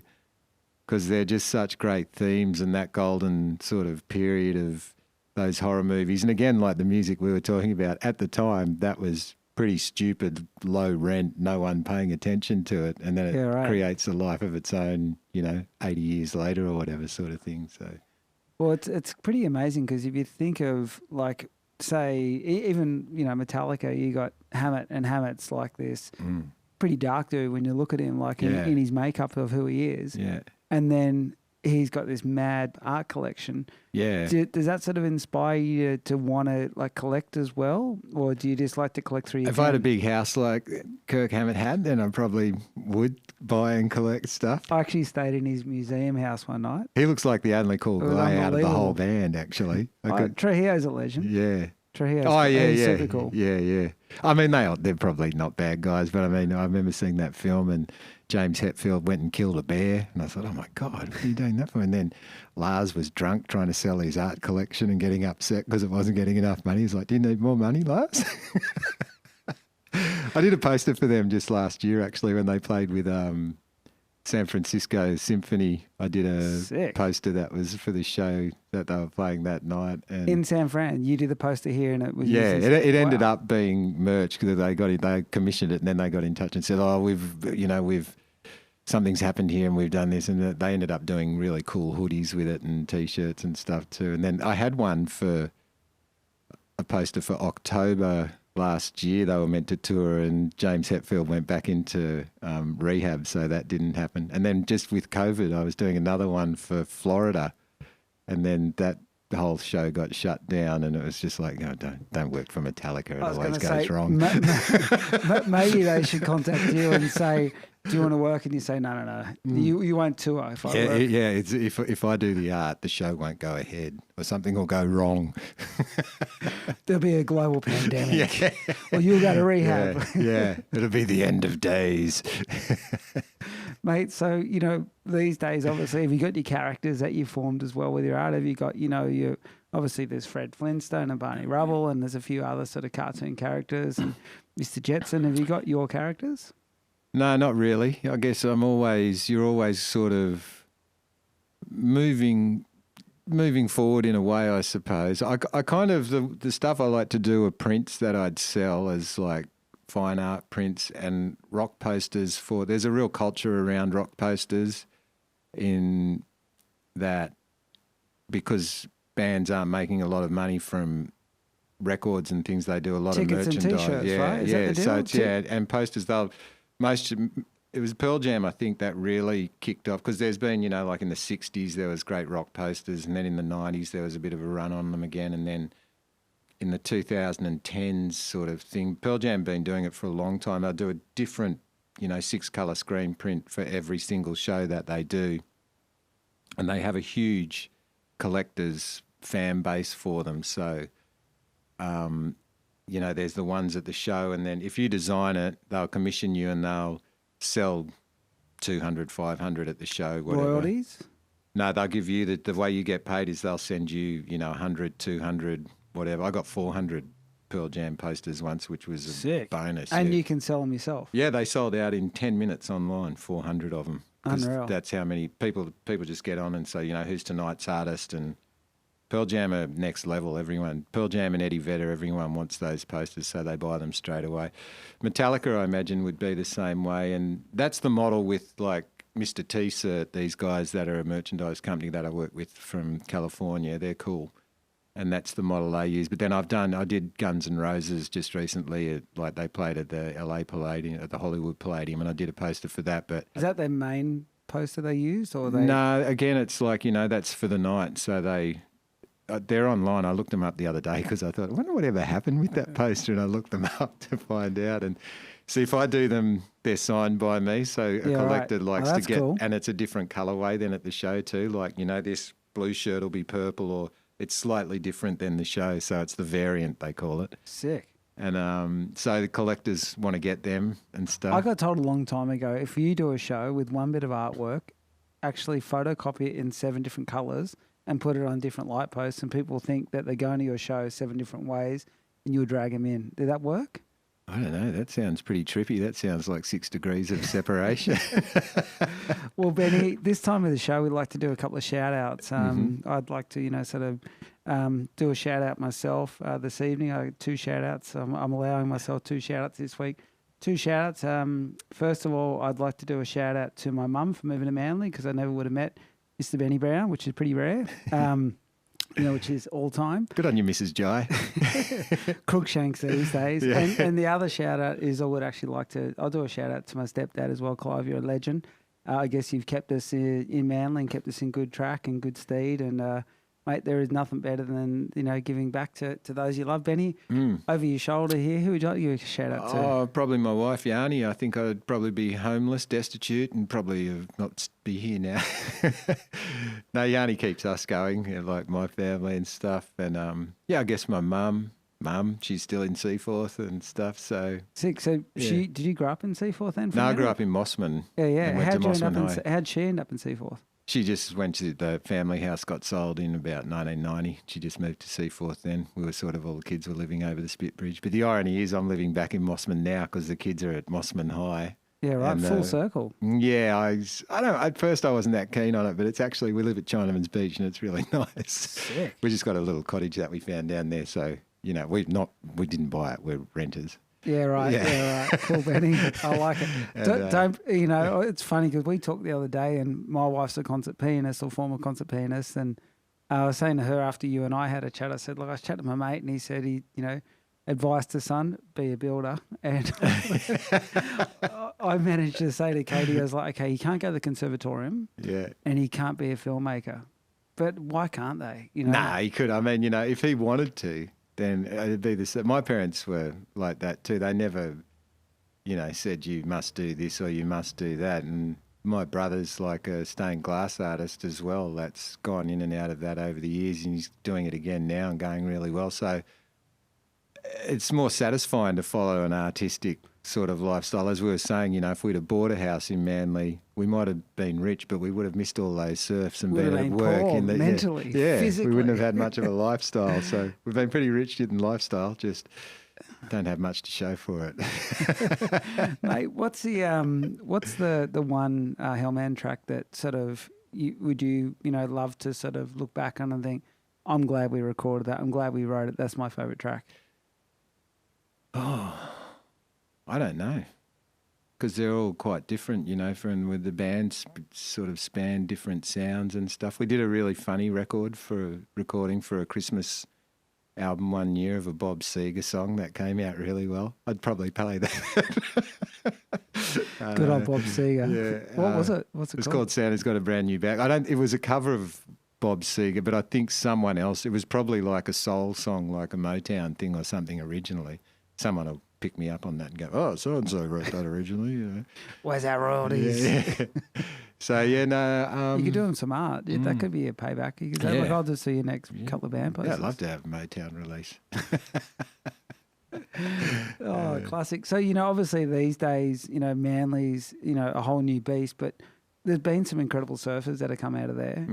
because they're just such great themes and that golden sort of period of those horror movies. And again, like the music we were talking about at the time, that was pretty stupid, low rent, no one paying attention to it. And then it creates a life of its own, 80 years later or whatever sort of thing. So, well, it's pretty amazing because if you think of like, say, even, Metallica, you got Hammett, and Hammett's like this pretty dark dude when you look at him, like in his makeup of who he is. Yeah. And then he's got this mad art collection. Yeah. Does that sort of inspire you to want to like collect as well? Or do you just like to collect through your If I had a big house like Kirk Hammett had, then I probably would buy and collect stuff. I actually stayed in his museum house one night. He looks like the only cool guy out of the whole band, actually. Trujillo's a legend. Yeah. Trujillo's super cool. Yeah. I mean, they're probably not bad guys, but I mean, I remember seeing that film and James Hetfield went and killed a bear, and I thought, oh my God, what are you doing that for? And then Lars was drunk trying to sell his art collection and getting upset because it wasn't getting enough money. He's like, do you need more money, Lars? I did a poster for them just last year, actually, when they played with San Francisco Symphony. I did a poster that was for the show that they were playing that night. And in San Fran, you did the poster here, and it was it ended up being merch because they commissioned it, and then they got in touch and said, we've something's happened here, and we've done this, and they ended up doing really cool hoodies with it and t-shirts and stuff too. And then I had one for a poster for October last year. They were meant to tour and James Hetfield went back into rehab, so that didn't happen. And then just with COVID, I was doing another one for Florida, and then that the whole show got shut down, and it was just like, no, don't work for Metallica. It always goes say, wrong. Maybe they should contact you and say, do you want to work? And you say, no. You won't tour if I work. Yeah. If I do the art, the show won't go ahead, or something will go wrong. There'll be a global pandemic. Yeah. Or you'll go to rehab. Yeah. It'll be the end of days. Mate, so, these days, obviously, have you got your characters that you formed as well with your art? Have you got, obviously there's Fred Flintstone and Barney Rubble, and there's a few other sort of cartoon characters, and Mr. Jetson. Have you got your characters? No, not really. I guess you're always sort of moving forward in a way, I suppose. I kind of, the stuff I like to do are prints that I'd sell as like fine art prints and rock posters there's a real culture around rock posters in that, because bands aren't making a lot of money from records and things, they do a lot Tickets of merchandise. And t-shirts, yeah, right? Is yeah. that the So deal? it's, and posters, it was Pearl Jam, I think, that really kicked off, because there's been, like in the 60s there was great rock posters, and then in the 90s there was a bit of a run on them again, and then in the 2010s sort of thing, Pearl Jam been doing it for a long time. They'll do a different, 6-colour screen print for every single show that they do, and they have a huge collectors fan base for them. So, there's the ones at the show, and then if you design it, they'll commission you and they'll sell 200, 500 at the show, whatever. Royalties? No, they'll give you, the way you get paid is they'll send you, 100, 200, whatever. I got 400 Pearl Jam posters once, which was a Sick. bonus. And yeah. you can sell them yourself? Yeah, they sold out in 10 minutes online, 400 of them. Unreal. That's how many people just get on and say, who's tonight's artist, and Pearl Jam are next level. Pearl Jam and Eddie Vedder, everyone wants those posters, so they buy them straight away. Metallica, I imagine, would be the same way, and that's the model with like Mr. T-Cert, these guys that are a merchandise company that I work with from California. They're cool, and that's the model they use. But then I did Guns N' Roses just recently. Like they played at the LA Palladium, at the Hollywood Palladium, and I did a poster for that. But is that their main poster they use, or they? No, again, it's like that's for the night, so they're online. I looked them up the other day because I thought, I wonder whatever happened with that poster, and I looked them up to find out. And see, if I do them, they're signed by me, so a collector likes to get, cool. And it's a different colourway than at the show too. Like, this blue shirt will be purple, or it's slightly different than the show, so it's the variant, they call it. Sick. And so the collectors want to get them and stuff. I got told a long time ago, if you do a show with one bit of artwork, actually photocopy it in 7 different colours and put it on different light posts, and people think that they're going to your show 7 different ways, and you'll drag them in. Did that work? I don't know. That sounds pretty trippy. That sounds like 6 degrees of separation. Well, Benny, this time of the show, we'd like to do a couple of shout-outs. I'd like to, sort of do a shout-out myself this evening. I got 2 shout-outs. I'm allowing myself 2 shout-outs this week. 2 shout-outs. First of all, I'd like to do a shout-out to my mum for moving to Manly, because I never would have met Mr. Benny Brown, which is pretty rare, which is all time. Good on you, Mrs. Jai. Crookshanks these days. Yeah. And the other shout out is I'll do a shout out to my stepdad as well, Clive. You're a legend. I guess you've kept us in Manly and kept us in good track and good steed. And mate, there is nothing better than, giving back to those you love. Benny, over your shoulder here, who would you like to give a shout out to? Oh, probably my wife, Yanni. I think I'd probably be homeless, destitute, and probably not be here now. No, Yanni keeps us going, like my family and stuff. And I guess my mum, she's still in Seaforth and stuff. So sick. So did you grow up in Seaforth then? No, I grew up in Mossman. Yeah. How'd she end up in Seaforth? She just went to the family house, got sold in about 1990. She just moved to Seaforth then. We were sort of, all the kids were living over the Spit Bridge. But the irony is I'm living back in Mossman now because the kids are at Mossman High. Yeah, right, and, full circle. Yeah, I don't. At first I wasn't that keen on it, but it's actually, we live at Chinaman's Beach and it's really nice. Sick. We just got a little cottage that we found down there. So, we didn't buy it. We're renters. Yeah, right. Yeah, right. Cool, Benny. I like it. And, it's funny because we talked the other day, and my wife's a concert pianist or former concert pianist, and I was saying to her after you and I had a chat, I said, look, I was chatting to my mate, and he said advice to son, be a builder. And I managed to say to Katie, I was like, okay, he can't go to the conservatorium, and he can't be a filmmaker. but why can't they? Nah, he could. I mean, if he wanted to, then it'd be the same. My parents were like that too. They never, said you must do this or you must do that. And my brother's like a stained glass artist as well. That's gone in and out of that over the years, and he's doing it again now and going really well. So it's more satisfying to follow an artistic sort of lifestyle. As we were saying, if we'd have bought a house in Manly, we might have been rich, but we would have missed all those surfs and been at work poor, in the mentally, physically. We wouldn't have had much of a lifestyle. So we've been pretty rich in lifestyle, just don't have much to show for it. Mate, what's the one Hellmen track that sort of would you love to sort of look back on and think, I'm glad we recorded that. I'm glad we wrote it. That's my favourite track. Oh, I don't know, because they're all quite different, from with the bands sort of span different sounds and stuff. We did a really funny record for recording for a Christmas album one year of a Bob Seger song that came out really well. I'd probably play that. Good old Bob Seger. Yeah. What was it? What's it called? It's called Santa's Got a Brand New Bag. It was a cover of Bob Seger, but I think someone else, it was probably like a soul song, like a Motown thing or something originally. Someone will pick me up on that and go, oh, so-and-so wrote that originally. Where's our royalties? Yeah. So, you could do them some art. That could be a payback. You could say, look, I'll just see you next couple of band places. Yeah, I'd love to have a Motown release. Classic. So, obviously these days, Manly's, a whole new beast, but there's been some incredible surfers that have come out of there.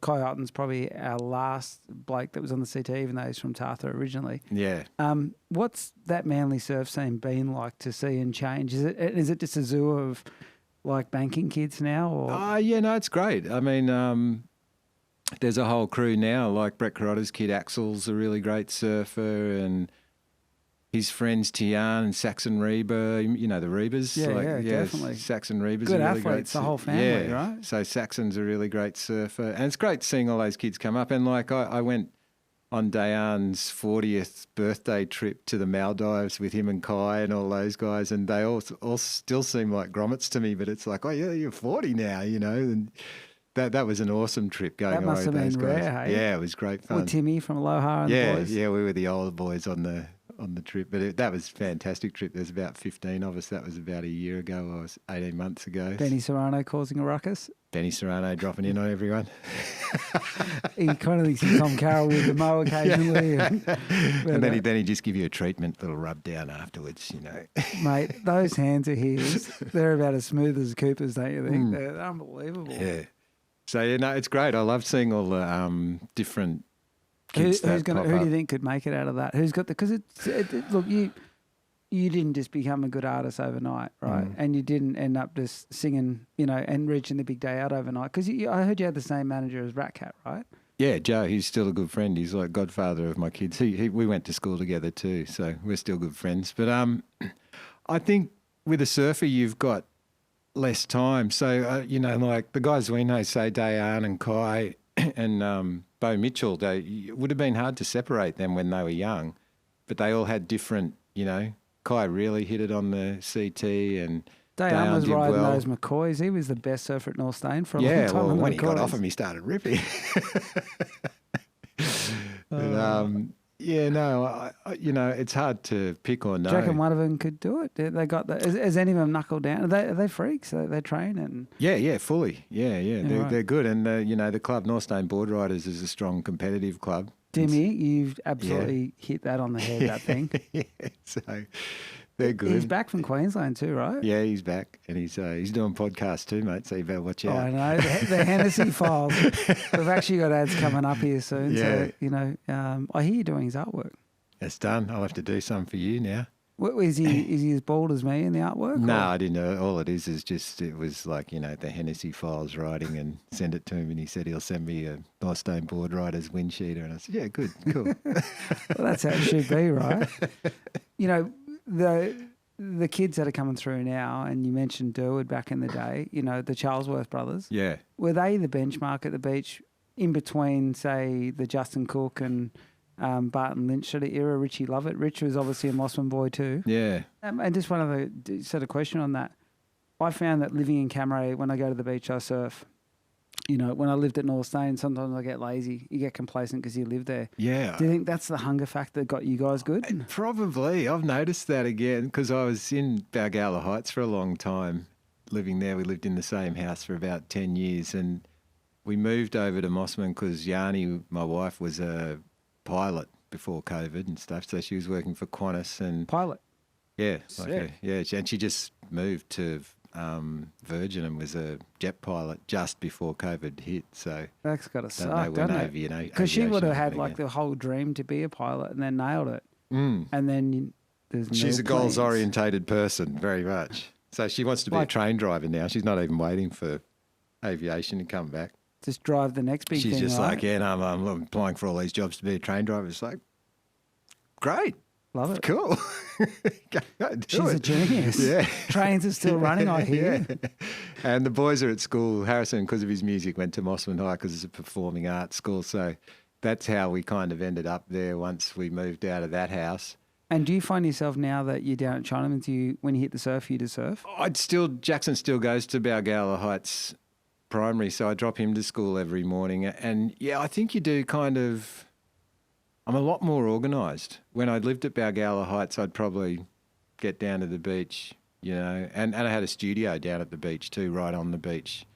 Kai Otten's probably our last bloke that was on the CT, even though he's from Tartha originally. Yeah. What's that Manly surf scene been like to see and change? Is it just a zoo of like banking kids now? Or? It's great. I mean, there's a whole crew now, like Brett Carotter's kid Axel's a really great surfer, and his friends Tian and Saxon Reba, the Rebas. Definitely. Saxon Reba's good a really athletes, great the whole family, right? So Saxon's a really great surfer, and it's great seeing all those kids come up. And like I went on Dayan's 40th birthday trip to the Maldives with him and Kai and all those guys, and they all still seem like grommets to me, but it's like, oh yeah, you're 40 now, and that was an awesome trip going that must away have with been those guys. rare, hey? Yeah, it was great fun. With Timmy from Aloha and the boys. Yeah, we were the older boys on the trip, but that was a fantastic trip. There's about 15 of us. That was about a year ago, or 18 months ago. Benny Serrano causing a ruckus. Benny Serrano dropping in on everyone. He kind of thinks he's Tom Carroll with the mo occasionally. And then he just give you a treatment, little rub down afterwards, Mate, those hands of his, they're about as smooth as Cooper's, don't you think? They're unbelievable. Yeah. So, it's great. I love seeing all the different kids who do you think could make it out of that? Who's got the... Because look, you didn't just become a good artist overnight, right? And you didn't end up just singing, and reaching the big day out overnight. Because I heard you had the same manager as Rat Cat, right? Yeah, Joe, he's still a good friend. He's like godfather of my kids. We went to school together too, so we're still good friends. But I think with a surfer, you've got less time. So, like the guys we know, say Dayan and Kai and Bo Mitchell, it would have been hard to separate them when they were young, but they all had different, Kai really hit it on the CT, and Dayan was riding well. those McCoys. He was the best surfer at North Steyne for a long time. Well, when he got off him, he started ripping. It's hard to pick or know. Do you reckon one of them could do it? They got that? Has any of them knuckled down? Are they freaks? They train and fully. They're good, and the club North Steyne Boardriders is a strong competitive club. Dimmy, you've absolutely hit that on the head, that thing. So they're good. He's back from Queensland too, right? Yeah, he's back, and he's doing podcasts too, mate, so you better watch out. I know, the Hennessy Files. We've actually got ads coming up here soon, so, I hear you're doing his artwork. It's done. I'll have to do some for you now. Is he as bald as me in the artwork? No, I didn't know. All it is just, it was like, the Hennessy Files writing, and send it to him, and he said he'll send me a North Steyne Boardriders windsheeter, and I said, yeah, good, cool. Well, that's how it should be, right? The kids that are coming through now, and you mentioned Durwood back in the day, the Charlesworth brothers. Yeah. Were they the benchmark at the beach in between, say, the Justin Cook and Barton Lynch sort of era, Richie Lovett? Rich was obviously a Mossman boy too. Yeah. And just one other sort of question on that. I found that living in Camaray, when I go to the beach, I surf. you know, when I lived at North Steyne, sometimes I get lazy. You get complacent because you live there. Yeah. Do you think that's the hunger factor that got you guys good? Probably. I've noticed that again because I was in Balgala Heights for a long time living there. We lived in the same house for about 10 years and we moved over to Mossman because Yanni, my wife, was a pilot before COVID and stuff. So she was working for Qantas and... Pilot? Yeah. Sick. And she just moved to Virgin and was a jet pilot just before COVID hit. So that's got to don't know suck, when doesn't it? Because she would have had like the whole dream to be a pilot and then nailed it. And then there's no She's a planes. goals-orientated person, very much. So she wants to be a train driver now. She's not even waiting for aviation to come back. Just drive the next big thing. She's just right? like, yeah, no, I'm applying for all these jobs to be a train driver. It's like, great. Love it. Cool. She's a genius. Yeah. Trains are still running, I hear. Yeah. And the boys are at school. Harrison, because of his music, went to Mossman High because it's a performing arts school. So that's how we kind of ended up there once we moved out of that house. And do you find yourself now that you're down at Chinaman, when you hit the surf, you just surf? Jackson still goes to Balgala Heights Primary, so I drop him to school every morning. And yeah, I think you do kind of... I'm a lot more organised. When I lived at Balgala Heights, I'd probably get down to the beach, you know, and I had a studio down at the beach too, right on the beach.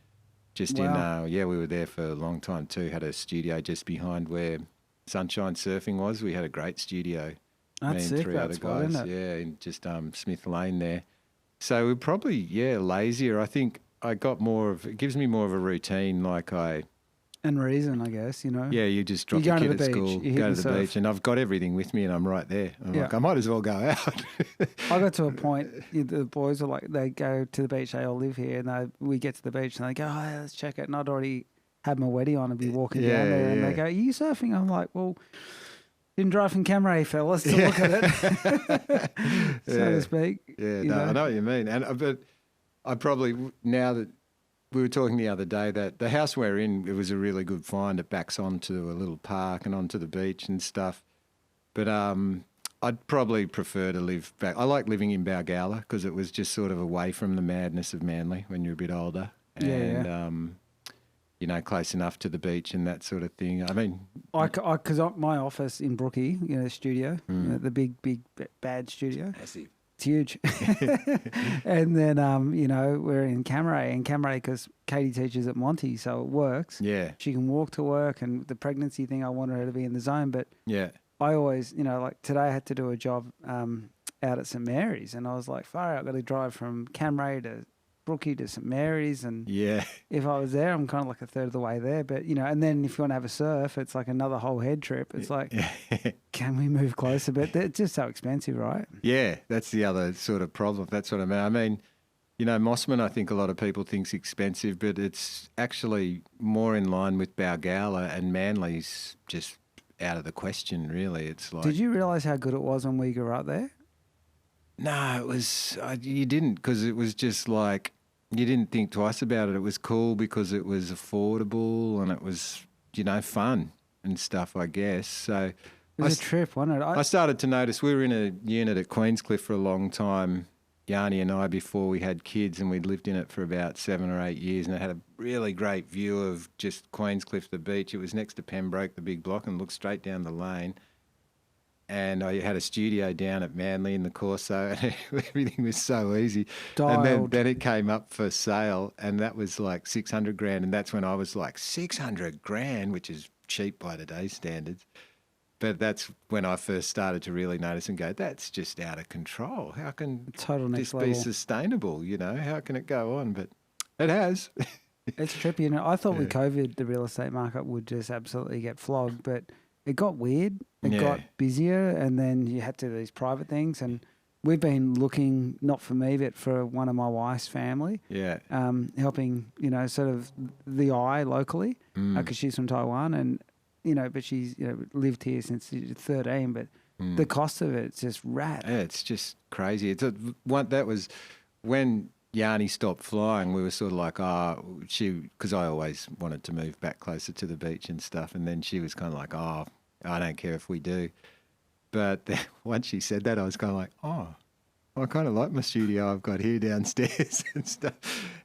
Just wow. we were there for a long time too, had a studio just behind where Sunshine Surfing was. We had a great studio. That's me and sick, three that's other guys, isn't it? yeah, in just Smith Lane there. So we're probably, lazier. I think I got it gives me more of a routine, And reason, I guess, you know. Yeah, you just drop You the go kid to at the school, beach, you go hit to the the surf. beach, and I've got everything with me and I'm right there. I'm Yeah. like, I might as well go out. I got to a point, the boys are like, they go to the beach, they all live here, and we get to the beach and they go, oh, yeah, let's check it. And I'd already had my weddy on and be walking down there and they go, are you surfing? I'm like, well, didn't drive from Camray, fellas, to look at it, so to speak. Yeah, you know? I know what you mean. But I probably, now that we were talking the other day, that the house we're in, it was a really good find. It backs onto a little park and onto the beach and stuff. But I'd probably prefer to live back. I like living in Balgala because it was just sort of away from the madness of Manly when you're a bit older. And, you know, close enough to the beach and that sort of thing. I mean... Because my office in Brookie, you know, studio, you know, the big, bad studio. Massive. It's huge. And then, you know, we're in Camray. And Camray, because Katie teaches at Monty, so it works. Yeah. She can walk to work, and the pregnancy thing, I wanted her to be in the zone. But yeah, I always, you know, like today I had to do a job out at St Mary's. And I was like, far out, I've got to drive from Camray to Brookie to St Mary's, and if I was there, I'm kind of like a third of the way there. But you know, and then if you want to have a surf, it's like another whole head trip. It's like, can we move closer? But it's just so expensive, right? Yeah, that's the other sort of problem. That's what I mean. I mean, you know, Mossman, I think a lot of people think's expensive, but it's actually more in line with Balgala, and Manly's just out of the question, really. It's like, did you realise how good it was when we grew up there? No, it was you didn't, because it was just like, you didn't think twice about it. It was cool because it was affordable and it was, you know, fun and stuff, I guess. So it was a trip, wasn't it? I started to notice, we were in a unit at Queenscliff for a long time, Yanni and I, before we had kids, and we'd lived in it for about 7 or 8 years, and it had a really great view of just Queenscliff, the beach. It was next to Pembroke, the big block, and looked straight down the lane. And I had a studio down at Manly in the Corso, and everything was so easy. Dialed. And then it came up for sale, and that was like $600,000. And that's when I was like, $600,000, which is cheap by today's standards. But that's when I first started to really notice and go, that's just out of control. How can this be sustainable? You know, how can it go on? But it has. It's trippy. You know, I thought with COVID, the real estate market would just absolutely get flogged, but it got weird. It got busier, and then you had to do these private things. And we've been looking, not for me, but for one of my wife's family. Yeah. Helping, you know, sort of the eye locally, because she's from Taiwan, and you know, but she's lived here since she's 13. But the cost of it's just rad. Yeah, it's just crazy. That was when Yanni stopped flying. We were sort of like, because I always wanted to move back closer to the beach and stuff, and then she was kind of like, I don't care if we do. But once she said that, I was kind of like, I kind of like my studio I've got here downstairs and stuff.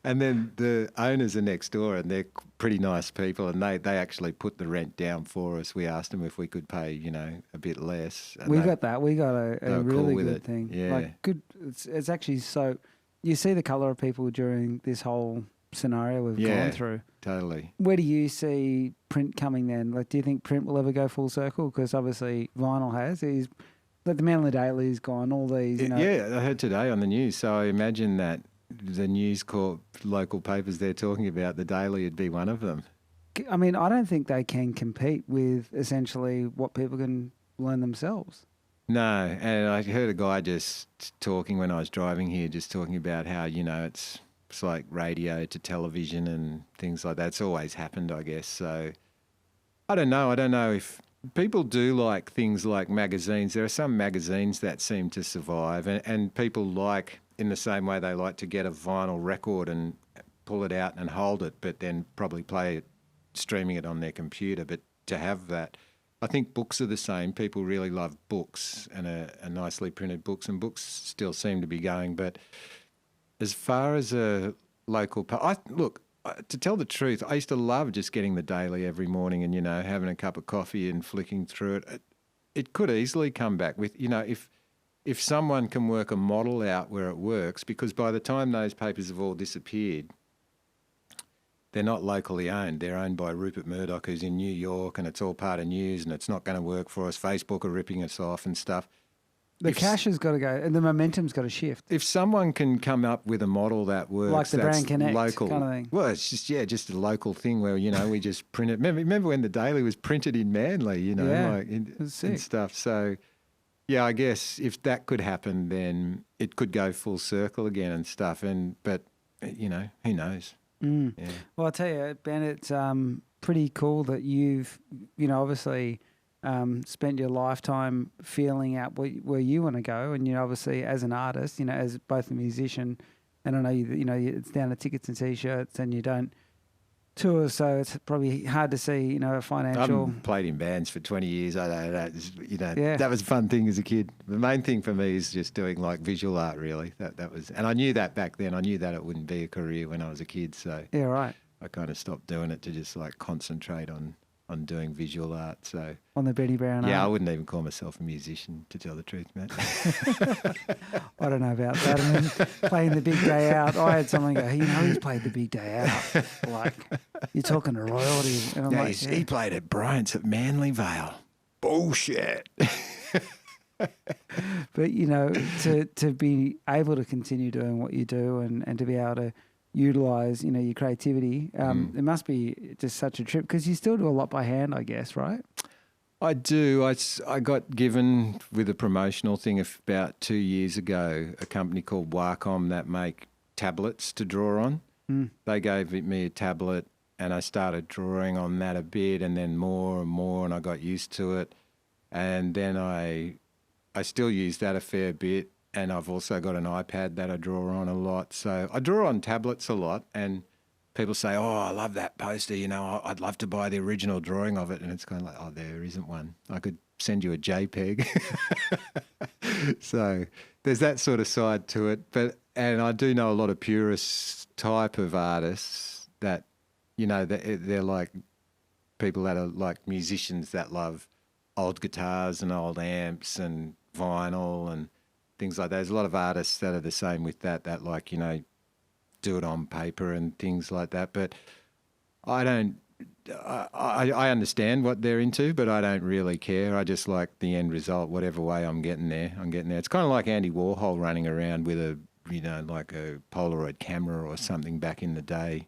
And then the owners are next door and they're pretty nice people and they actually put the rent down for us. We asked them if we could pay, a bit less. And We got that. We got a were really cool with good it. thing. Yeah. Like good. It's actually so. You see the colour of people during this whole scenario we've gone through. Totally. Where do you see print coming then? Like, do you think print will ever go full circle? Because obviously vinyl has. Like the Manly Daily is gone. All these, Yeah, I heard today on the news. So I imagine that the News Corp local papers they're talking about, the Daily would be one of them. I mean, I don't think they can compete with essentially what people can learn themselves. No, and I heard a guy just talking when I was driving here, just talking about how, it's like radio to television and things like that. It's always happened, I guess. So I don't know. I don't know if people do like things like magazines. There are some magazines that seem to survive and people like, in the same way they like to get a vinyl record and pull it out and hold it, but then probably play it, streaming it on their computer. But to have that, I think books are the same. People really love books and a nicely printed books, and books still seem to be going. But as far as a local, to tell the truth, I used to love just getting the Daily every morning and, having a cup of coffee and flicking through it. It could easily come back with, if someone can work a model out where it works, because by the time those papers have all disappeared, they're not locally owned. They're owned by Rupert Murdoch, who's in New York, and it's all part of news, and it's not going to work for us. Facebook are ripping us off and stuff. The cash has got to go, and the momentum's got to shift. If someone can come up with a model that works, like the that's brand Konnect local, kind of thing. Well, it's just a local thing where we just print it. Remember when the Daily was printed in Manly, and stuff. So, yeah, I guess if that could happen, then it could go full circle again and stuff. But who knows? Mm. Yeah. Well, I'll tell you, Ben, it's pretty cool that you've, obviously spent your lifetime feeling out where you want to go. And, obviously as an artist, as both a musician, and I know, it's down to tickets and T-shirts and you don't tour, so it's probably hard to see, a financial... I've played in bands for 20 years. I don't know, Yeah. That was a fun thing as a kid. The main thing for me is just doing like visual art, really. That was, and I knew that back then. I knew that it wouldn't be a career when I was a kid, so Yeah, right. I kind of stopped doing it to just like concentrate on doing visual art. So On the Benny Brown yeah, I art. wouldn't even call myself a musician, to tell the truth, Matt. I don't know about that. I mean, playing the big day out, I had someone go, he's played the big day out. Like, you're talking to royalty. And I'm Yeah, like, he played at Bryant's at Manly Vale. Bullshit. But, to be able to continue doing what you do and to be able to utilise, your creativity, it must be just such a trip because you still do a lot by hand, I guess, right? I do. I got given with a promotional thing about 2 years ago, a company called Wacom that make tablets to draw on. They gave me a tablet and I started drawing on that a bit and then more and more, and I got used to it. And then I still use that a fair bit. And I've also got an iPad that I draw on a lot. So I draw on tablets a lot, and people say, oh, I love that poster, I'd love to buy the original drawing of it. And it's kind of like, oh, there isn't one. I could send you a JPEG. So there's that sort of side to it. And I do know a lot of purist type of artists that, they're like people that are like musicians that love old guitars and old amps and vinyl and things like that. There's a lot of artists that are the same with that like, do it on paper and things like that. But I don't, I understand what they're into, but I don't really care. I just like the end result, whatever way I'm getting there. It's kind of like Andy Warhol running around with a, like a Polaroid camera or something back in the day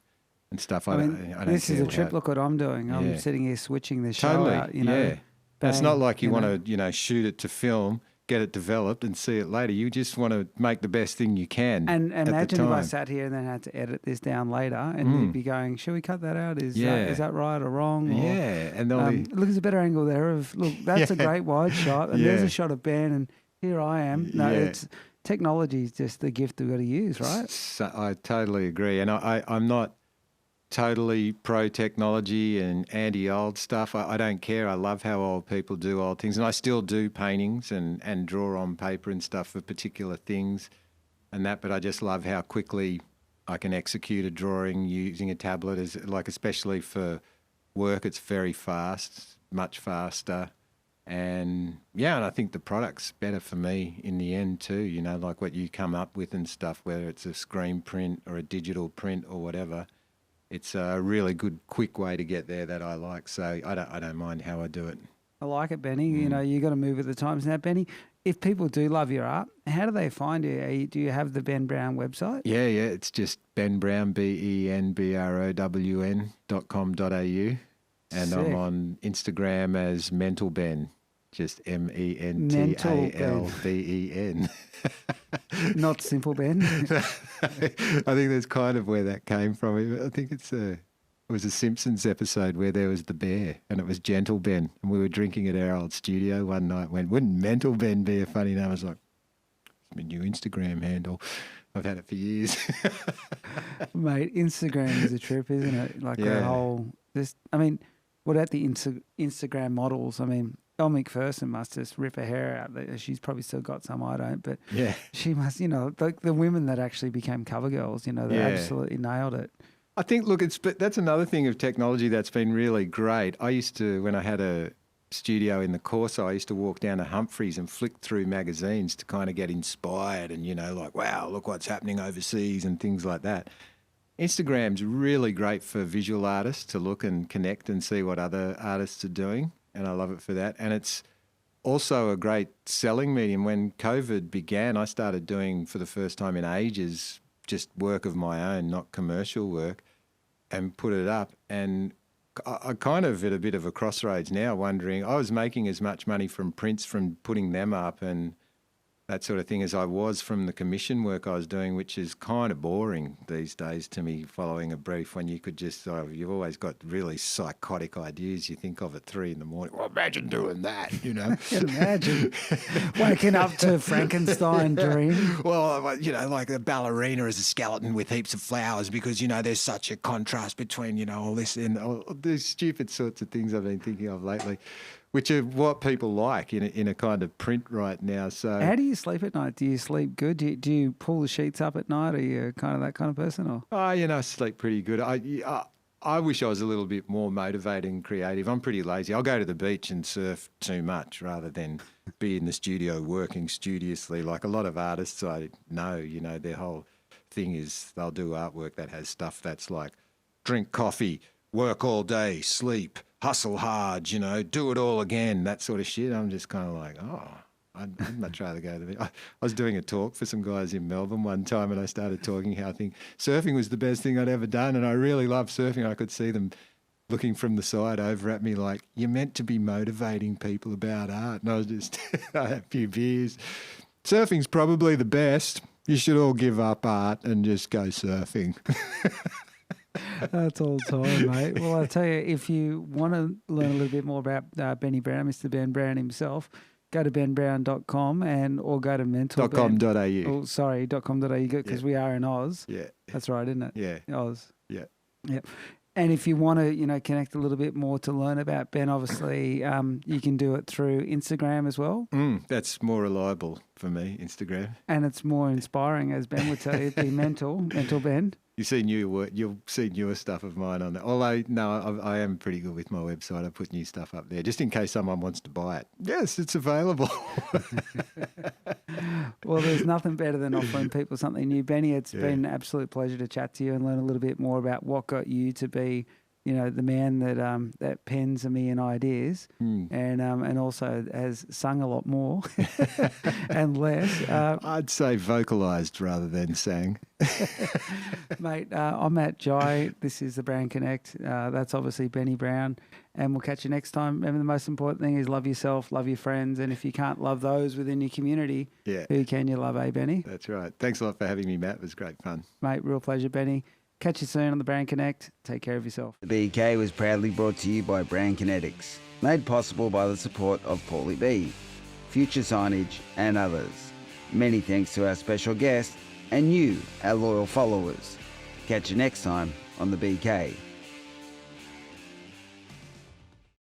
and stuff. I don't this care is a trip. Look what I'm doing. I'm sitting here switching the show out, Yeah. It's not like you want know. to, shoot it to film, get it developed and see it later. You just want to make the best thing you can. And at imagine the if time. I sat here and then had to edit this down later and you'd be going, should we cut that out? Is that right or wrong? Or, and look, there's a better angle there look, that's a great wide shot and there's a shot of Ben and here I am. No, it's technology is just the gift we've got to use, right? So I totally agree. And I'm not totally pro technology and anti-old stuff. I don't care. I love how old people do old things. And I still do paintings and draw on paper and stuff for particular things and that. But I just love how quickly I can execute a drawing using a tablet. Especially for work, it's very fast, much faster. And I think the product's better for me in the end too, you know, like what you come up with and stuff, whether it's a screen print or a digital print or whatever. It's a really good, quick way to get there that I like. So I don't mind how I do it. I like it, Benny. You know, you got to move with the times. Now, Benny, if people do love your art, how do they find you? Do you have the Ben Brown website? Yeah. It's just Ben Brown, benbrown.com.au. And sick. I'm on Instagram as Mental Ben, just MENTALBEN. Not Simple Ben. I think that's kind of where that came from. I think it was a Simpsons episode where there was the bear and it was Gentle Ben. And we were drinking at our old studio one night. Wouldn't Mental Ben be a funny name? I was like, it's my new Instagram handle. I've had it for years. Mate, Instagram is a trip, isn't it? Like the whole, what about the Instagram models? I mean, Elle McPherson must just rip her hair out. She's probably still got some, I don't. But she must, you know, the women that actually became cover girls, you know, they absolutely nailed it. I think, look, that's another thing of technology that's been really great. I used to, when I had a studio in the Corso, I used to walk down to Humphreys and flick through magazines to kind of get inspired and, you know, like, wow, look what's happening overseas and things like that. Instagram's really great for visual artists to look and connect and see what other artists are doing, and I love it for that. And it's also a great selling medium. When COVID began, I started doing, for the first time in ages, just work of my own, not commercial work, and put it up. And I kind of at a bit of a crossroads now, wondering, I was making as much money from prints from putting them up and that sort of thing as I was from the commission work I was doing, which is kind of boring these days to me, following a brief when you could just, you've always got really psychotic ideas you think of at 3 a.m. Well, imagine doing that, you know. Imagine waking up to Frankenstein dream. Well, you know, like a ballerina as a skeleton with heaps of flowers because, you know, there's such a contrast between, you know, all this and all these stupid sorts of things I've been thinking of lately. Which are what people like in a kind of print right now. So, how do you sleep at night? Do you sleep good? Do you pull the sheets up at night? Are you kind of that kind of person? Or? You know, I sleep pretty good. I wish I was a little bit more motivated and creative. I'm pretty lazy. I'll go to the beach and surf too much rather than be in the studio working studiously. Like a lot of artists I know, you know, their whole thing is they'll do artwork that has stuff that's like drink coffee, work all day, sleep, hustle hard, you know, do it all again, that sort of shit. I'm just kind of like, I'd much rather go to the beach. I was doing a talk for some guys in Melbourne one time and I started talking how I think surfing was the best thing I'd ever done and I really love surfing. I could see them looking from the side over at me like, you're meant to be motivating people about art. And I was just, I had a few beers. Surfing's probably the best. You should all give up art and just go surfing. That's all time, mate. Well, I'll tell you, if you want to learn a little bit more about Benny Brown, Mr. Ben Brown himself, go to benbrown.com or go to mental. .com.au. Oh, sorry, .com.au because we are in Oz. Yeah. That's right, isn't it? Yeah. Oz. Yeah. Yep. And if you want to, you know, connect a little bit more to learn about Ben, obviously, you can do it through Instagram as well. That's more reliable for me, Instagram. And it's more inspiring, as Ben would tell you, the mental Ben. You see you'll see newer stuff of mine on there. Although, no, I am pretty good with my website. I put new stuff up there just in case someone wants to buy it. Yes, it's available. Well, there's nothing better than offering people something new. Benny, it's been an absolute pleasure to chat to you and learn a little bit more about what got you to be, you know, the man that pens a million ideas and also has sung a lot more and less. I'd say vocalised rather than sang. Mate, I'm Matt Jai. This is the Brown Konnect. That's obviously Benny Brown. And we'll catch you next time. Remember, the most important thing is love yourself, love your friends. And if you can't love those within your community, who can you love, Benny? That's right. Thanks a lot for having me, Matt. It was great fun. Mate, real pleasure, Benny. Catch you soon on the Brown Konnect. Take care of yourself. The BK was proudly brought to you by Brown Konnects, made possible by the support of Paulie B, Future Signage and others. Many thanks to our special guest and you, our loyal followers. Catch you next time on the BK.